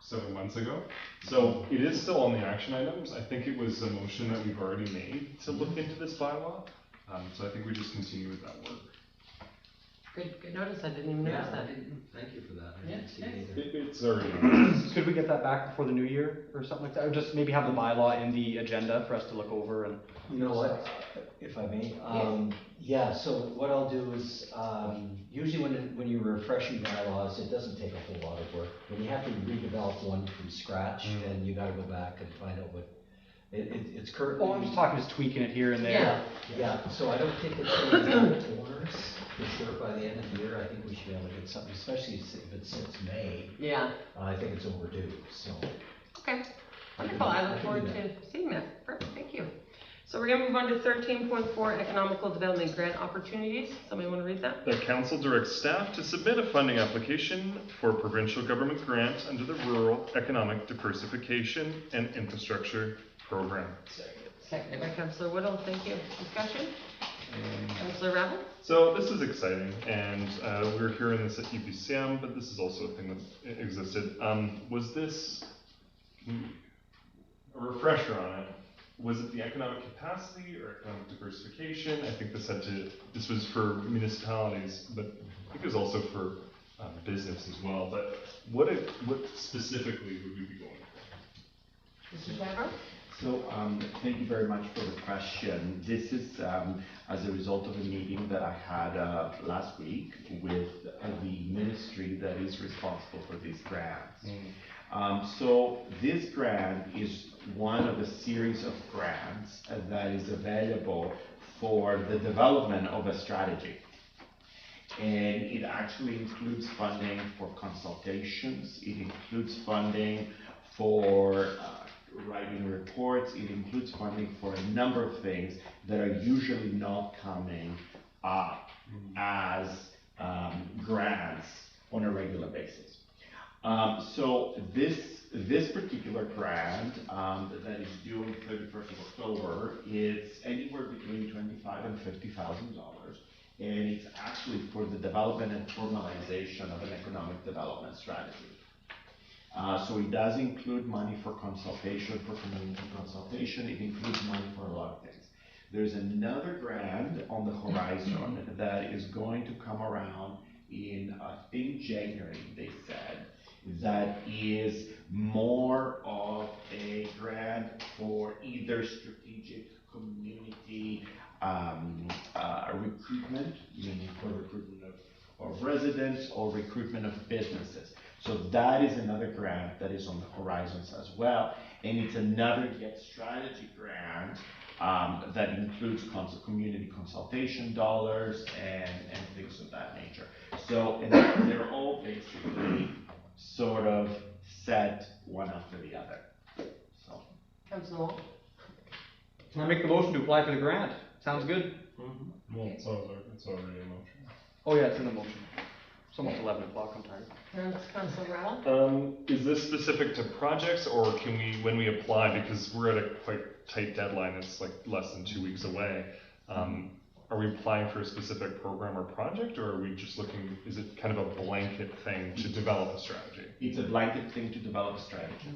Speaker 2: 7 months ago. So it is still on the action items. I think it was a motion that we've already made to look into this bylaw. So I think we just continue with that work.
Speaker 4: Good notice, I didn't even notice that.
Speaker 3: Thank you for that. I didn't see it either.
Speaker 2: It's already.
Speaker 6: Could we get that back before the new year or something like that? Or just maybe have the bylaw in the agenda for us to look over and...
Speaker 3: You know what, if I may? Yeah, so what I'll do is, usually when you're refreshing bylaws, it doesn't take a whole lot of work. When you have to redevelop one from scratch, then you gotta go back and find out what, it's currently.
Speaker 6: Oh, I'm just talking, just tweaking it here and there.
Speaker 3: Yeah, so I don't think it's gonna be out of order for sure by the end of the year. I think we should be able to get something, especially if it's since May.
Speaker 4: Yeah.
Speaker 3: I think it's overdue, so.
Speaker 4: Okay, wonderful, I look forward to seeing that. Perfect, thank you. So we're gonna move on to 13.4, economical development grant opportunities. Somebody wanna read that?
Speaker 2: The council directs staff to submit a funding application for provincial government grant under the Rural Economic Diversification and Infrastructure Program.
Speaker 4: Seconded by Councilor Woodall, thank you. Discussion? Councilor Rabble?
Speaker 2: So this is exciting, and we were hearing this at UPCM, but this is also a thing that existed. Was this a refresher on it? Was it the economic capacity or economic diversification? I think this was for municipalities, but I think it was also for business as well. But what specifically would we be going for?
Speaker 4: Mr. Chavro?
Speaker 7: So, thank you very much for the question. This is as a result of a meeting that I had last week with the ministry that is responsible for these grants. So this grant is one of a series of grants that is available for the development of a strategy. And it actually includes funding for consultations, it includes funding for writing reports, it includes funding for a number of things that are usually not coming up as grants on a regular basis. So this particular grant that is due on 31st of October is anywhere between $25,000 and $50,000, and it's actually for the development and formalization of an economic development strategy. So it does include money for consultation, for community consultation. It includes money for a lot of things. There's another grant on the horizon that is going to come around in, I think, January, they said, that is more of a grant for either strategic community recruitment, meaning for recruitment of residents or recruitment of businesses. So that is another grant that is on the horizons as well. And it's another Get Strategy grant that includes community consultation dollars and things of that nature. So and they're all basically sort of set one after the other. So.
Speaker 4: Councilor Wong?
Speaker 6: Can I make the motion to apply for the grant? Sounds good.
Speaker 2: Well, it's already in motion.
Speaker 6: Oh yeah, it's in the motion. It's almost 11 o'clock, I'm tired.
Speaker 4: Councilor Rattle?
Speaker 2: Is this specific to projects, or can we, when we apply, because we're at a quite tight deadline, it's like less than 2 weeks away, are we applying for a specific program or project, or are we just looking, is it kind of a blanket thing to develop a strategy?
Speaker 7: It's a blanket thing to develop a strategy.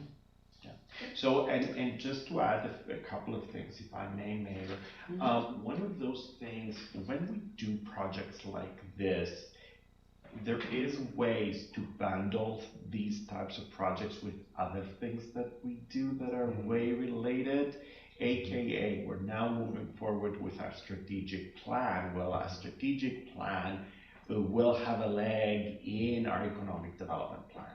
Speaker 7: Yeah. So, and just to add a couple of things, if I may, Mayor, one of those things, when we do projects like this, there is ways to bundle these types of projects with other things that we do that are way related, aka we're now moving forward with our strategic plan. Well, our strategic plan will have a leg in our economic development plan.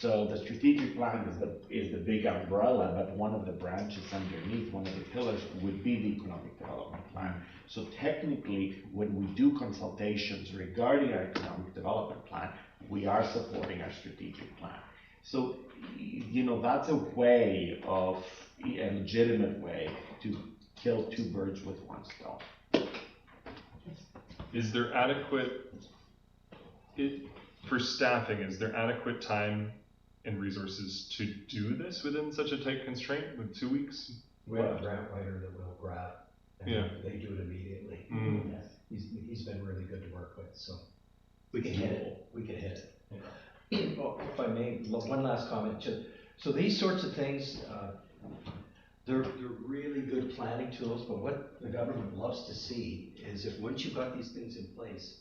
Speaker 7: So the strategic plan is the big umbrella, but one of the branches underneath, one of the pillars would be the economic development plan. So technically, when we do consultations regarding our economic development plan, we are supporting our strategic plan. So, you know, that's a way of, a legitimate way to kill two birds with one stone.
Speaker 2: Is there adequate, for staffing, is there adequate time and resources to do this within such a tight constraint with 2 weeks?
Speaker 8: We have a grant writer that will grab, and
Speaker 2: Yeah.
Speaker 8: they do it immediately.
Speaker 2: Mm.
Speaker 8: He's been really good to work with, so we can hit it. We can hit it.
Speaker 3: Oh, if I may, one last comment too. So these sorts of things, they're really good planning tools, but what the government loves to see is if once you've got these things in place,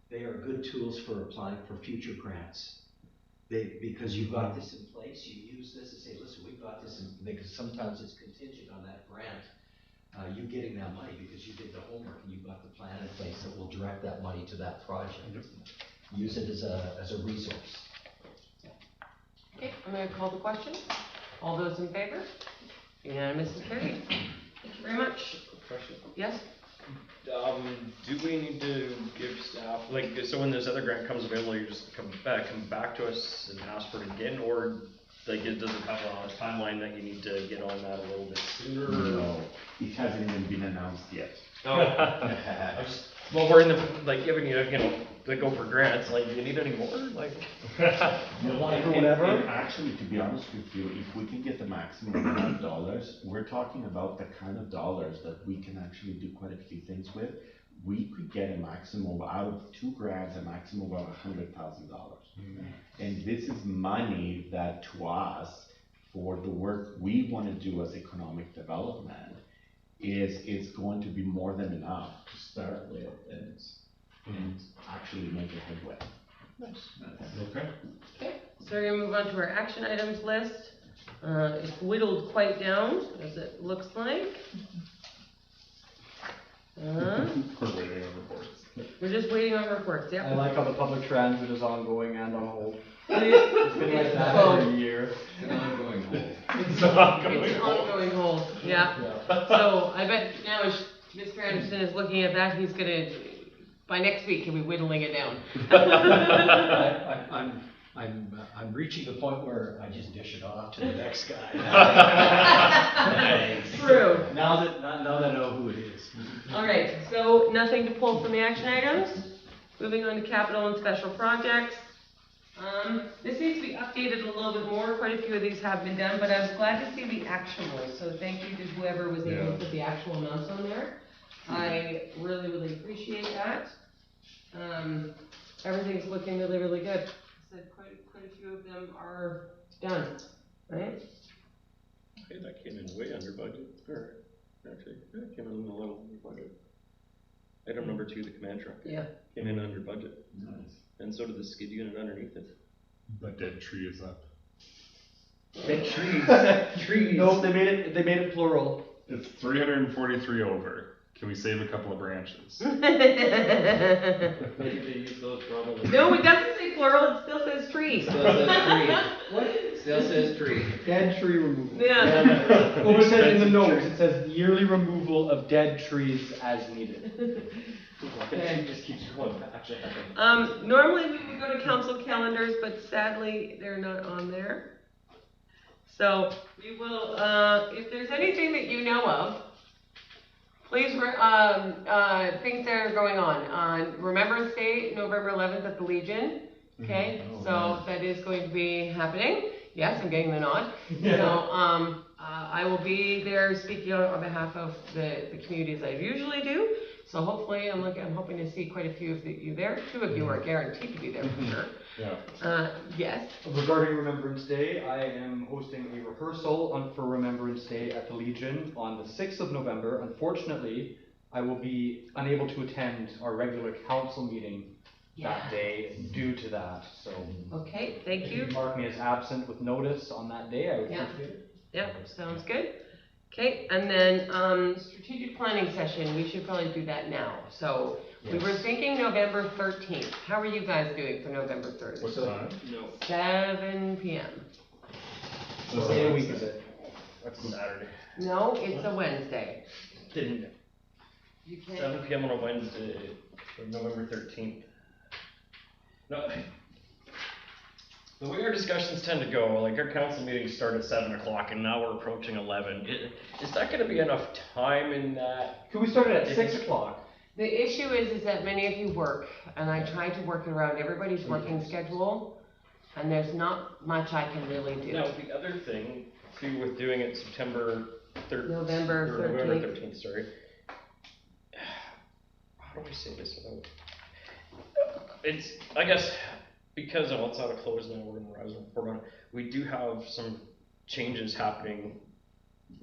Speaker 3: they are good tools for applying for future grants. Because you've got this in place, you use this and say, listen, we've got this, because sometimes it's contingent on that grant, you getting that money because you did the homework and you've got the plan in place that will direct that money to that project. Use it as a resource.
Speaker 4: Okay, I'm going to call the question. All those in favor? Unanimous and carried. Thank you very much.
Speaker 1: Question.
Speaker 4: Yes?
Speaker 1: Do we need to give staff, like, so when this other grant comes available, you just come back to us and ask for it again, or like, does it have a timeline that you need to get on that a little bit sooner?
Speaker 7: No, it hasn't even been announced yet.
Speaker 1: Well, we're in the, like, giving you, to go for grants, like, do you need any more? Like,
Speaker 7: And actually, to be honest with you, if we can get the maximum amount of dollars, we're talking about the kind of dollars that we can actually do quite a few things with. We could get a maximum out of 2 grants, a maximum of $100,000. And this is money that to us, for the work we want to do as economic development, is going to be more than enough to start with and actually make a headway.
Speaker 2: Okay.
Speaker 4: Okay, so we're going to move on to our action items list. It's whittled quite down, as it looks like.
Speaker 2: We're waiting on reports.
Speaker 4: We're just waiting on reports,
Speaker 6: I
Speaker 4: yep.
Speaker 6: like how the public transit is ongoing and on hold.
Speaker 4: It's
Speaker 6: It's been like that
Speaker 4: both.
Speaker 6: every year.
Speaker 5: It's an ongoing hold.
Speaker 4: It's ongoing hold, yeah. So I bet now as Mr. Anderson is looking at that, he's gonna, by next week, he'll be whittling it down.
Speaker 3: I'm reaching the point where I just dish it off to the next guy.
Speaker 4: True.
Speaker 3: Now that I know who it is.
Speaker 4: All right, so nothing to pull from the action items. Moving on to capital and special projects. This needs to be updated a little bit more. Quite a few of these have been done, but I was glad to see the actuals. So thank you to whoever was able to put the actual amounts on there. I really, really appreciate that. Everything's looking really, really good. I said quite a few of them are done, right?
Speaker 1: hey, that came in way under budget, or actually, that came in a little under budget. Item number 2, the command truck.
Speaker 4: Yeah.
Speaker 1: Came in under budget,
Speaker 7: Nice.
Speaker 1: and so did the skid unit underneath it.
Speaker 2: The dead tree is up.
Speaker 3: Big trees.
Speaker 6: Nope, they made it plural.
Speaker 2: It's 343 over. Can we save a couple of branches?
Speaker 4: No, it doesn't say plural, it still says tree.
Speaker 5: Still says tree. What? Still says tree.
Speaker 6: Dead tree removal.
Speaker 4: Yeah.
Speaker 6: Well, it says in the notes, it says yearly removal of dead trees as needed.
Speaker 1: Just keeps going back.
Speaker 4: Normally we would go to council calendars, but sadly, they're not on there. So, we will, if there's anything that you know of, please, things that are going on Remembrance Day, November 11th at the Legion, okay? So, that is going to be happening. Yes, I'm getting the nod. So, I will be there speaking on behalf of the communities I usually do. So hopefully, I'm hoping to see quite a few of you there. 2 of you are guaranteed to be there for sure.
Speaker 2: Yeah.
Speaker 4: Yes.
Speaker 6: Regarding Remembrance Day, I am hosting a rehearsal for Remembrance Day at the Legion on the 6th of November. Unfortunately, I will be unable to attend our regular council meeting that day due to that. So,
Speaker 4: okay, thank you.
Speaker 6: Mark me as absent with notice on that day. I would appreciate it.
Speaker 4: Yeah, sounds good. Okay, and then strategic planning session, we should probably do that now. So we were thinking November 13th. How are you guys doing for November 3rd?
Speaker 2: What time?
Speaker 4: 7 p.m.
Speaker 6: What day of the week is it?
Speaker 1: That's Saturday.
Speaker 4: No, it's a Wednesday.
Speaker 1: Didn't.
Speaker 4: You can't.
Speaker 1: 7 p.m. on a Wednesday, November 13th. No. The way our discussions tend to go, like our council meetings start at 7 o'clock and now we're approaching 11. Is that going to be enough time in that?
Speaker 6: Could we start it at 6 o'clock?
Speaker 4: The issue is that many of you work, and I try to work it around everybody's working schedule, and there's not much I can really do.
Speaker 1: Now, the other thing, too, with doing it September 13th,
Speaker 4: November
Speaker 1: 13th, sorry. How do I say this without? It's, I guess, because it's out of close now, we're going to rise and report on it. We do have some changes happening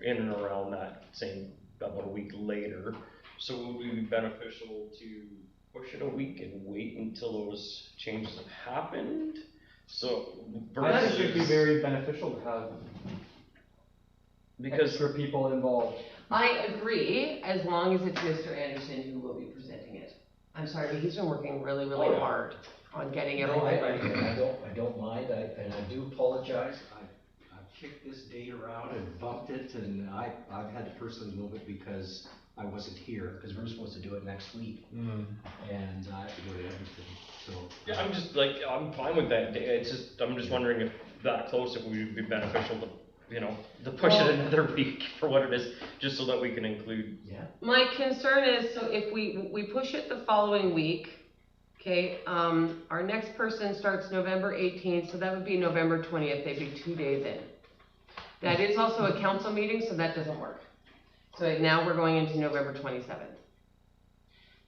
Speaker 1: in and around that same, about a week later. So would it be beneficial to push it a week and wait until those changes have happened? So
Speaker 6: I think it would be very beneficial to have extra people involved.
Speaker 4: I agree, as long as it's Mr. Anderson who will be presenting it. I'm sorry, but he's been working really, really hard on getting everything ready.
Speaker 3: I don't mind, and I do apologize. I've kicked this date around and bumped it, and I've had to personally move it because I wasn't here, because we're supposed to do it next week, and I have to go to Edmonton, so.
Speaker 1: Yeah, I'm fine with that. It's just, I'm just wondering if that close, if it would be beneficial to push it another week for what it is, just so that we can include.
Speaker 3: Yeah.
Speaker 4: My concern is, so if we push it the following week, okay, our next person starts November 18th, so that would be November 20th, they'd be 2 days in. That is also a council meeting, so that doesn't work. So now we're going into November 27th.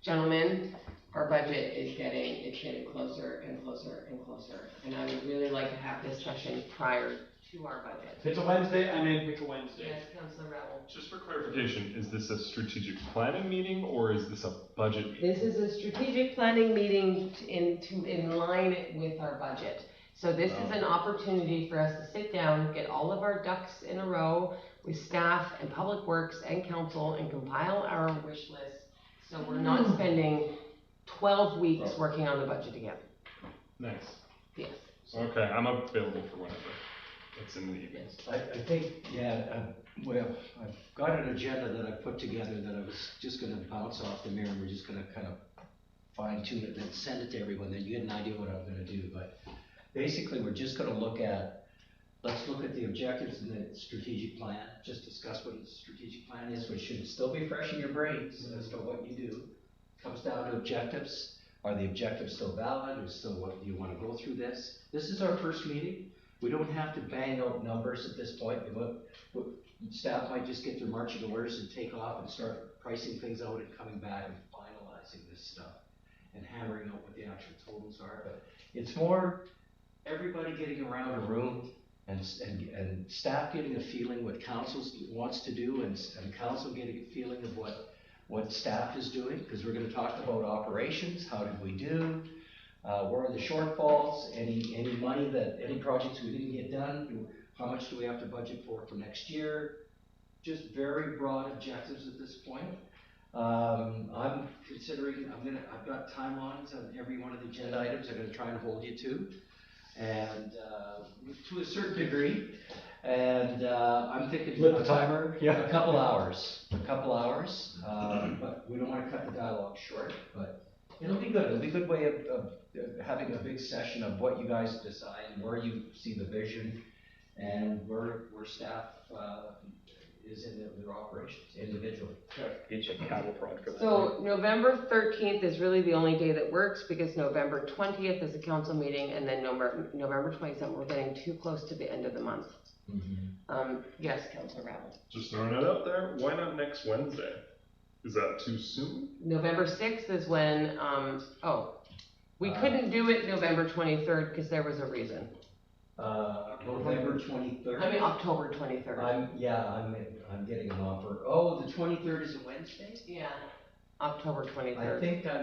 Speaker 4: Gentlemen, our budget is getting closer and closer and closer, and I would really like to have this session prior to our budget.
Speaker 6: If it's a Wednesday, I'm in. Pick a Wednesday.
Speaker 4: Yes, Councilor Rowell.
Speaker 2: Just for clarification, is this a strategic planning meeting or is this a budget meeting?
Speaker 4: This is a strategic planning meeting in line with our budget. So this is an opportunity for us to sit down, get all of our ducks in a row with staff and public works and council and compile our wish list. So we're not spending 12 weeks working on the budget again.
Speaker 2: Nice.
Speaker 4: Yes.
Speaker 2: Okay, I'm available for whenever. It's in the evening.
Speaker 3: I think, well, I've got an agenda that I put together that I was just gonna bounce off the mirror, we're just gonna kind of fine tune it and send it to everyone, then you get an idea what I'm gonna do, but basically, we're just gonna let's look at the objectives in the strategic plan, just discuss what the strategic plan is, which should still be fresh in your brains as to what you do. Comes down to objectives. Are the objectives still valid, or still what do you wanna go through this? This is our first meeting. We don't have to bang out numbers at this point. Staff might just get their marching orders and take off and start pricing things out and coming back and finalizing this stuff and hammering out what the actual totals are. But it's more everybody getting around a room and staff getting a feeling what council wants to do and council getting a feeling of what staff is doing, because we're going to talk about operations. How did we do? Where are the shortfalls? Any money any projects we didn't get done? How much do we have to budget for next year? Just very broad objectives at this point. I'm considering, I've got timelines on every one of the agenda items I'm gonna try and hold you to. And, to a certain degree, and, I'm thinking.
Speaker 6: Lit the timer, yeah.
Speaker 3: A couple hours, but we don't wanna cut the dialogue short, but it'll be good, it'll be a good way of having a big session of what you guys decide, and where you see the vision, and where staff, is in their operations individually.
Speaker 1: Get you a cattle prod for that.
Speaker 4: So November 13th is really the only day that works because November 20th is a council meeting and then November 27th, we're getting too close to the end of the month. Yes, Councilor Rabble.
Speaker 2: Just throwing it out there, why not next Wednesday? Is that too soon?
Speaker 4: November 6th is when, we couldn't do it November 23rd because there was a reason.
Speaker 3: November 23rd.
Speaker 4: I mean, October 23rd.
Speaker 3: I'm getting an offer. Oh, the 23rd is a Wednesday?
Speaker 4: Yeah, October 23rd.
Speaker 3: I think I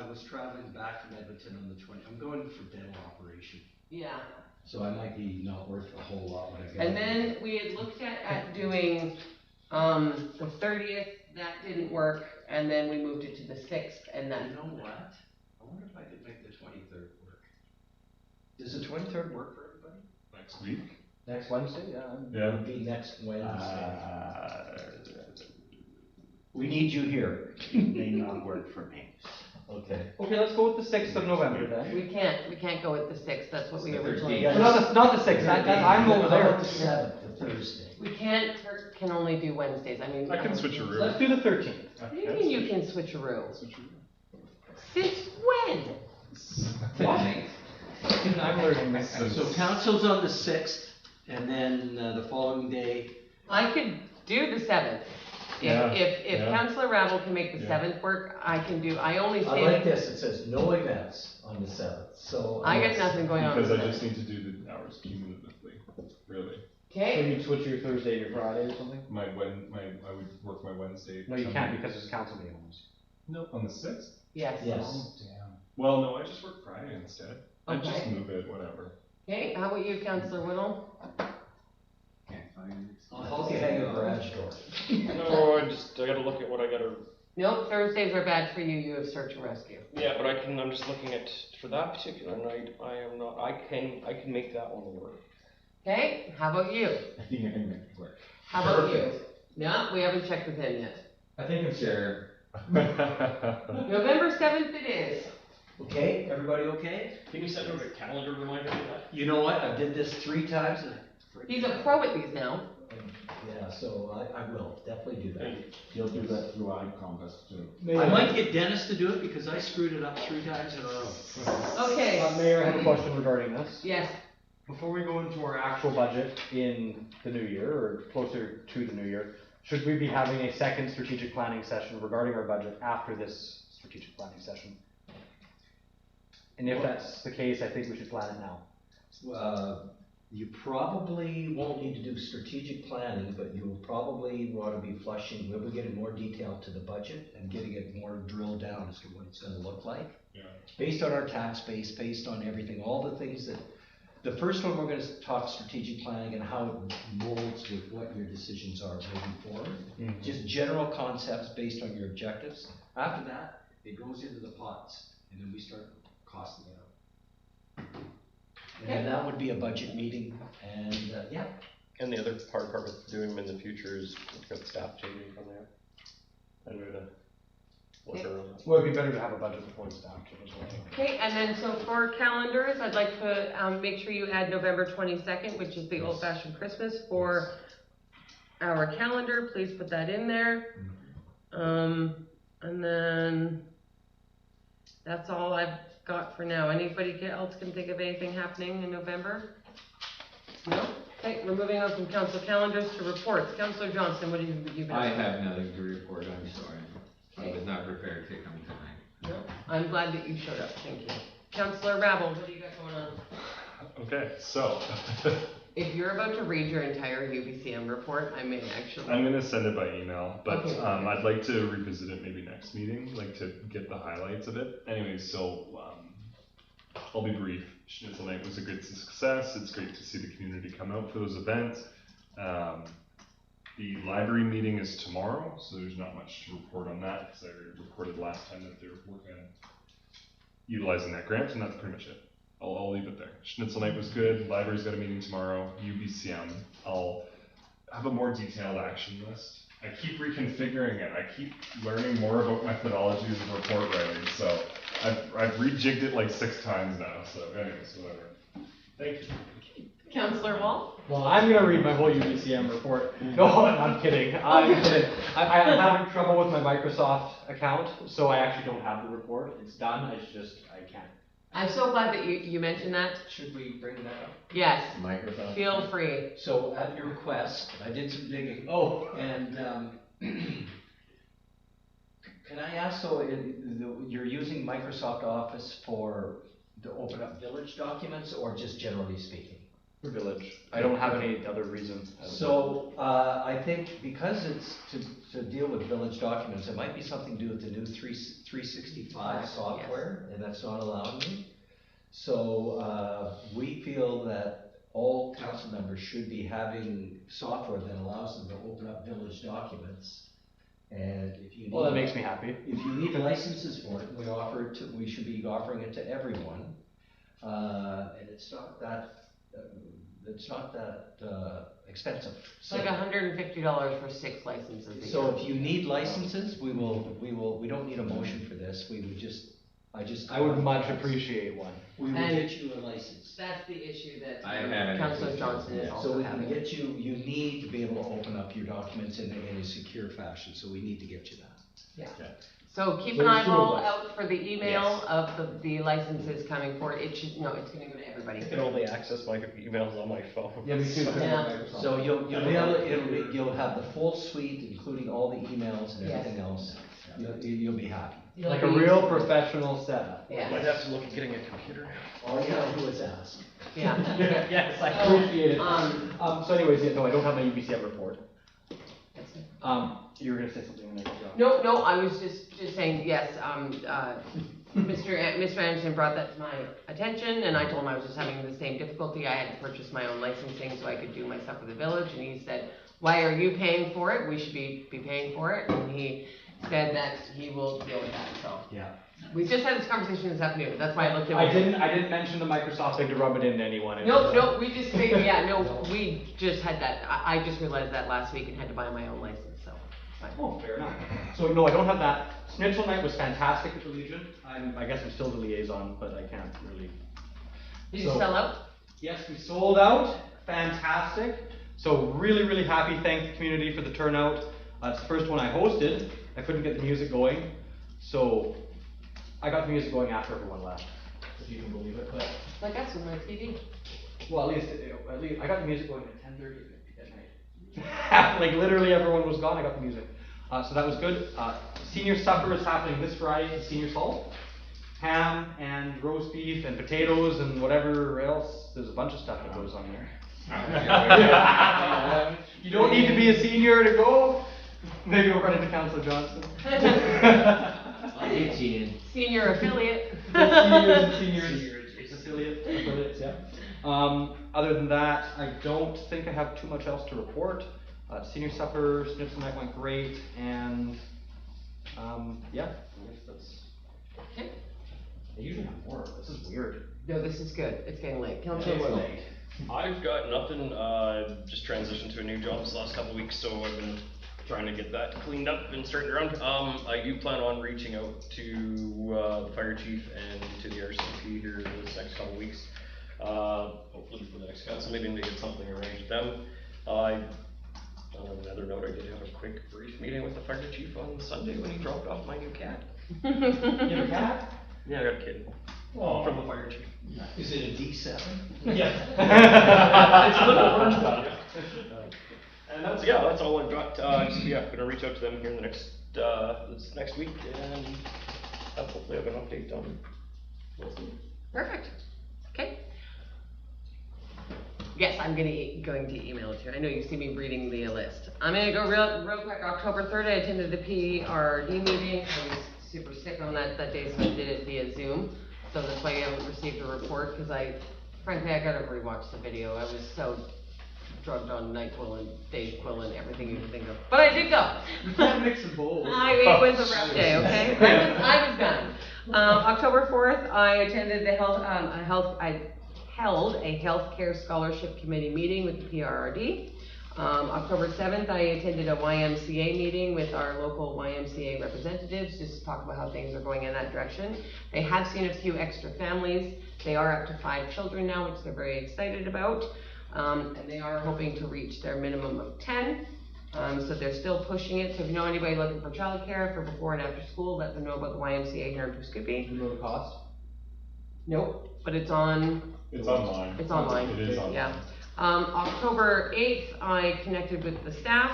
Speaker 3: was traveling back from Edmonton on the 20th. I'm going for dental operation.
Speaker 4: Yeah.
Speaker 3: So I might be not worth a whole lot when I get.
Speaker 4: And then we had looked at doing, the 30th, that didn't work, and then we moved it to the 6th, and
Speaker 3: You
Speaker 4: then.
Speaker 3: know what? I wonder if I could make the 23rd work. Does the 23rd work for everybody?
Speaker 2: Next week?
Speaker 6: Next Wednesday, yeah.
Speaker 2: Yeah.
Speaker 3: It'll be next Wednesday. We need you here.
Speaker 7: May not work for me.
Speaker 3: Okay.
Speaker 6: Okay, let's go with the 6th of November then.
Speaker 4: We can't go with the 6th, that's what we
Speaker 5: The
Speaker 4: originally.
Speaker 5: 13th.
Speaker 6: Not the 6th, I'm over
Speaker 3: How
Speaker 6: there.
Speaker 3: about the 7th, the Thursday?
Speaker 4: We can only do Wednesdays, I mean.
Speaker 2: I can switch a room.
Speaker 6: Let's do the 13th.
Speaker 4: What do you mean you can switch a room?
Speaker 2: Switch a room.
Speaker 4: Since when?
Speaker 5: Tonight.
Speaker 6: I'm learning this.
Speaker 3: So council's on the 6th, and then the following day.
Speaker 4: I could do the 7th.
Speaker 2: Yeah,
Speaker 4: If
Speaker 2: yeah.
Speaker 4: Councilor Rabble can make the
Speaker 2: Yeah.
Speaker 4: 7th work, I only
Speaker 8: I like
Speaker 4: say,
Speaker 8: this, it says no events on the 7th, so.
Speaker 4: I got nothing going on.
Speaker 2: Because
Speaker 4: the
Speaker 2: I just
Speaker 4: 7th.
Speaker 2: need to do the hours cumulatively, really.
Speaker 6: So
Speaker 4: Okay,
Speaker 6: you'd switch your Thursday to your Friday or something?
Speaker 2: I would work my Wednesday.
Speaker 6: No, you can't because it's council meeting on this.
Speaker 2: No, on the 6th?
Speaker 4: yes.
Speaker 8: Yes.
Speaker 2: Well, no, I just work Friday instead. I just
Speaker 4: Okay.
Speaker 2: move it, whatever.
Speaker 4: Okay, how about you, Councilor Whittle?
Speaker 5: Can't find it.
Speaker 3: I'll help you hang a garage door.
Speaker 1: No, I gotta look at what I gotta,
Speaker 4: Nope, Thursdays are bad for you, you have search and rescue.
Speaker 1: yeah, but I'm just looking at, for that particular night, I can make that one work.
Speaker 4: Okay, how about you?
Speaker 5: I think I can make it work.
Speaker 4: How about you? No, we haven't checked with him yet.
Speaker 6: I think it's
Speaker 5: Sure.
Speaker 4: November 7th it is.
Speaker 3: Okay, everybody okay?
Speaker 1: Can you send out a calendar reminder for that?
Speaker 3: You know what, I did this 3 times and
Speaker 4: He's a pro at these now.
Speaker 3: yeah, so I will definitely do that.
Speaker 7: You'll do that through iCompass too.
Speaker 3: I might get Dennis to do it because I screwed it up 3 times in a row.
Speaker 4: Okay,
Speaker 6: Mayor, I have a question regarding this.
Speaker 4: yes,
Speaker 6: Before we go into our actual budget in the new year, or closer to the new year, should we be having a second strategic planning session regarding our budget after this strategic planning session? And if that's the case, I think we should plan it now.
Speaker 3: You probably won't need to do strategic planning, but you'll probably want to be flushing, we'll be getting more detail to the budget and getting it more drilled down as to what it's gonna look like.
Speaker 2: Yeah.
Speaker 3: Based on our tax base, based on everything, all the things that, the first one, we're gonna talk strategic planning and how it molds with what your decisions are moving forward. Just general concepts based on your objectives. After that, it goes into the pots, and then we start costing it out. And then that would be a budget meeting, and, yeah.
Speaker 1: And the other part with doing them in the future is we've got staff changing from there. And we're gonna look around.
Speaker 6: Well, it'd be better to have a budget before it's adopted as well.
Speaker 4: okay, and then so for calendars, I'd like to, make sure you add November 22nd, which is the old fashioned Christmas for our calendar, please put that in there. And then, that's all I've got for now. Anybody else can think of anything happening in November? No? Okay, we're moving on from council calendars to reports. Councilor Johnston, what have you been?
Speaker 5: I have nothing to report, I'm sorry. I was not prepared to come tonight.
Speaker 4: No? I'm glad that you showed up, thank you. Councilor Rabble, what do you got going on?
Speaker 2: Okay, so.
Speaker 4: If you're about to read your entire UBCM report, I may actually.
Speaker 2: I'm gonna send it by email, but
Speaker 4: Okay.
Speaker 2: I'd like to revisit it maybe next meeting, like to get the highlights of it. Anyways, so I'll be brief. Schnitzel Night was a good success. It's great to see the community come out for those events. The library meeting is tomorrow, so there's not much to report on that, because I reported last time that they're working on utilizing that grant, and that's pretty much it. I'll leave it there. Schnitzel night was good, library's got a meeting tomorrow, UBCM. I'll have a more detailed action list. I keep reconfiguring it. I keep learning more about methodologies of report writing, so I've rejigged it like 6 times now, so anyways, whatever. Thank you.
Speaker 4: Councillor Wall?
Speaker 6: Well, I'm gonna read my whole UBCM report. No, I'm kidding. I'm having trouble with my Microsoft account, so I actually don't have the report. It's done, I can't.
Speaker 4: I'm so glad that you mentioned that.
Speaker 3: Should we bring that up?
Speaker 4: Yes,
Speaker 5: Microphone.
Speaker 4: feel free.
Speaker 3: So at your request, I did some digging. And can I ask, so you're using Microsoft Office to open up village documents, or just generally speaking?
Speaker 6: For Village. I don't have any other reason.
Speaker 3: So I think because it's to deal with village documents, it might be something to do with the new 365 software, and that's not allowing me. So we feel that all council members should be having software that allows them to open up village documents. And if you need,
Speaker 6: Well, that makes me happy.
Speaker 3: if you need licenses for it, we should be offering it to everyone. And it's not that expensive.
Speaker 4: It's like $150 for 6 licenses a
Speaker 3: So
Speaker 4: year.
Speaker 3: if you need licenses, we don't need a motion for this,
Speaker 6: I would much appreciate one.
Speaker 3: We will
Speaker 4: And-
Speaker 3: get you a license.
Speaker 4: That's the issue that
Speaker 5: I have an
Speaker 4: Councillor
Speaker 5: issue,
Speaker 4: Johnson is
Speaker 5: yeah.
Speaker 4: also
Speaker 3: So we can
Speaker 4: having.
Speaker 3: get you need to be able to open up your documents in a secure fashion, so we need to get you that.
Speaker 4: So keep
Speaker 6: So
Speaker 4: an
Speaker 6: there's 2 of
Speaker 4: eyeball
Speaker 6: us.
Speaker 4: out for the email of the licenses coming forward. It's gonna go to everybody.
Speaker 1: I can only access my emails on my phone.
Speaker 6: Yeah, me too.
Speaker 4: Yeah.
Speaker 3: So you'll be able, you'll have the full suite, including all the emails and
Speaker 4: Yes.
Speaker 3: everything else. You'll be happy.
Speaker 6: Like a real professional setup.
Speaker 4: Yeah,
Speaker 1: have to look at getting a computer.
Speaker 3: All you gotta do is ask.
Speaker 4: yeah.
Speaker 6: Yes, I
Speaker 4: So,
Speaker 6: appreciate it. So anyways, no, I don't have my UBCM report.
Speaker 4: That's good.
Speaker 6: You were gonna say something in there, Joe.
Speaker 4: No, I was just saying, yes, Mr. Anderson brought that to my attention, and I told him I was just having the same difficulty. I had to purchase my own licensing so I could do my stuff with the village, and he said, why are you paying for it? We should be paying for it, and he said that he will deal with that, so.
Speaker 3: Yeah.
Speaker 4: We just had this conversation this afternoon, that's why I looked at.
Speaker 6: I didn't mention the Microsoft thing to rub it into anyone.
Speaker 4: No, we just figured, we just had that, I just realized that last week and had to buy my own license, so. Fine.
Speaker 6: Oh, fair enough. So no, I don't have that. Schnitzel night was fantastic at the Legion. I guess I'm still the liaison, but I can't really.
Speaker 4: Did you
Speaker 6: So-
Speaker 4: sell out?
Speaker 6: Yes, we sold out. Fantastic. So really, really happy. Thank the community for the turnout. It's the first one I hosted. I couldn't get the music going, so I got the music going after everyone left, if you can believe it. But
Speaker 4: Like us with my TV.
Speaker 6: well, at least I got the music going at 10:30 at night. Like literally everyone was gone. I got the music, so that was good. Senior supper is happening this Friday at Seniors Hall. Ham and roast beef and potatoes and whatever else. There's a bunch of stuff that goes on there. You don't need to be a senior to go. Maybe we'll run into Councillor Johnson.
Speaker 5: I'll get you in.
Speaker 4: Senior affiliate.
Speaker 6: Seniors, affiliates, yeah. Other than that, I don't think I have too much else to report. Senior supper, Schnitzel night went great, and yeah, I guess that's.
Speaker 4: Okay.
Speaker 6: I usually have more. This is weird.
Speaker 4: No, this is good. It's getting late. Councillor
Speaker 6: It's
Speaker 4: Will.
Speaker 6: late.
Speaker 1: I've got nothing, just transitioned to a new job this last couple of weeks, so I've been trying to get that cleaned up and started around. I do plan on reaching out to the fire chief and to the RCP here in this next couple of weeks. Hopefully for the next council meeting to get something arranged with them. On another note, I did have a quick brief meeting with the fire chief on Sunday when he dropped off my new cat.
Speaker 6: You have a cat?
Speaker 1: Yeah, I got a kid.
Speaker 6: Oh.
Speaker 1: From the fire chief.
Speaker 3: Is it a D7?
Speaker 1: It's a little orange one. And that's all I've got. Gonna reach out to them here in the this next week, and hopefully have an update on.
Speaker 4: Perfect. Okay. Yes, I'm going to email it to you. I know you see me reading the list. I'm going to go real quick. October 3rd, I attended the PRD meeting. I was super sick on that day, so I did it via Zoom. So that's why you haven't received a report, because frankly, I got to rewatch the video. I was so drugged on NyQuil and Dayquil and everything you can think of. But I did go.
Speaker 3: You can't mix them both.
Speaker 4: It was a rough day, okay? I was done. October 4th, I attended I held a healthcare scholarship committee meeting with the PRRD. October 7th, I attended a YMCA meeting with our local YMCA representatives, just to talk about how things are going in that direction. They have seen a few extra families. They are up to 5 children now, which they're very excited about. And they are hoping to reach their minimum of 10. So they're still pushing it. So if you know anybody looking for childcare for before and after school, let them know about the YMCA here in Poughkeepsie.
Speaker 6: Do you know the cost?
Speaker 4: Nope, but it's on.
Speaker 2: It's online.
Speaker 4: It's online.
Speaker 2: It is online.
Speaker 4: Yeah. October 8th, I connected with the staff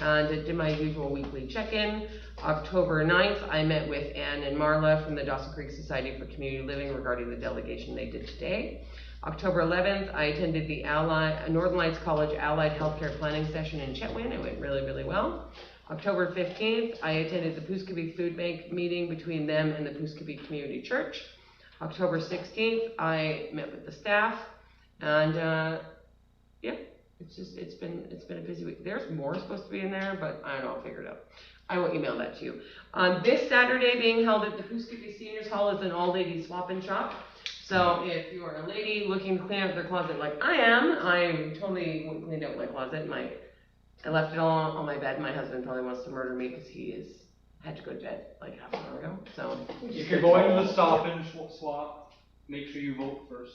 Speaker 4: and did my usual weekly check-in. October 9th, I met with Ann and Marla from the Dawson Creek Society for Community Living regarding the delegation they did today. October 11th, I attended the Northern Lights College Allied Healthcare Planning Session in Chetwynd. It went really, really well. October 15th, I attended the Poughkeepsie Food Bank meeting between them and the Poughkeepsie Community Church. October 16th, I met with the staff, and yeah, it's been a busy week. There's more supposed to be in there, but I don't know, I'll figure it out. I will email that to you. This Saturday, being held at the Poughkeepsie Seniors Hall, is an all-ladies swap and shop. So if you are a lady looking to clean out their closet like I am, I totally cleaned out my closet. I left it all on my bed. My husband probably wants to murder me because he had to go to bed like half an hour ago. So
Speaker 6: If you're going to the stop and swap, make sure you vote first.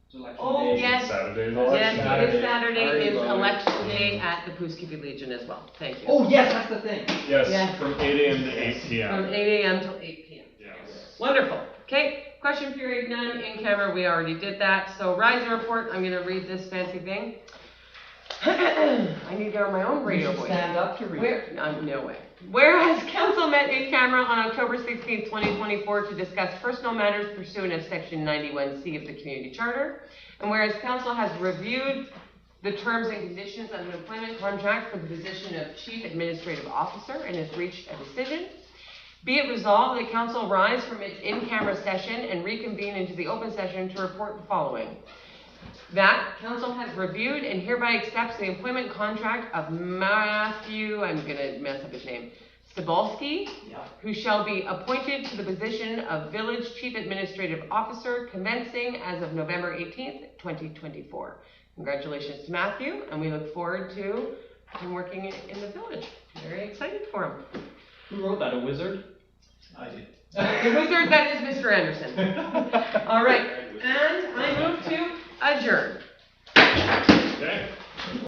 Speaker 6: It's election day.
Speaker 4: yes.
Speaker 2: Saturday is
Speaker 4: Yes,
Speaker 2: election.
Speaker 4: this Saturday
Speaker 5: Already
Speaker 4: is
Speaker 5: voted.
Speaker 4: election day at the Poughkeepsie Legion as well. Thank you.
Speaker 3: Oh, yes, that's the thing.
Speaker 2: Yes,
Speaker 4: Yeah.
Speaker 2: from 8 a.m. to 8
Speaker 4: From
Speaker 2: p.m.
Speaker 4: 8 a.m. till 8 p.m.
Speaker 2: Yes.
Speaker 4: Wonderful. Okay, question period, none. In camera, we already did that. So rising report, I'm gonna read this fancy thing. I need to get on my own radio voice.
Speaker 3: Stand up to read.
Speaker 4: No way. Whereas council met in camera on October 16, 2024 to discuss personal matters pursuant of section 91C of the community charter. And whereas council has reviewed the terms and conditions of an employment contract for the position of chief administrative officer and has reached a decision. Be it resolved that council rise from its in-camera session and reconvene into the open session to report the following. That council has reviewed and hereby accepts the employment contract of Matthew, I'm gonna mess up his name, Cebulski, who shall be appointed to the position of Village Chief Administrative Officer commencing as of November 18th, 2024. Congratulations to Matthew, and we look forward to him working in the village. Very excited for him.
Speaker 6: Who wrote that, a wizard?
Speaker 8: I did.
Speaker 4: The wizard, that is Mr. Anderson. All right, and I move to adjourn.
Speaker 2: Okay.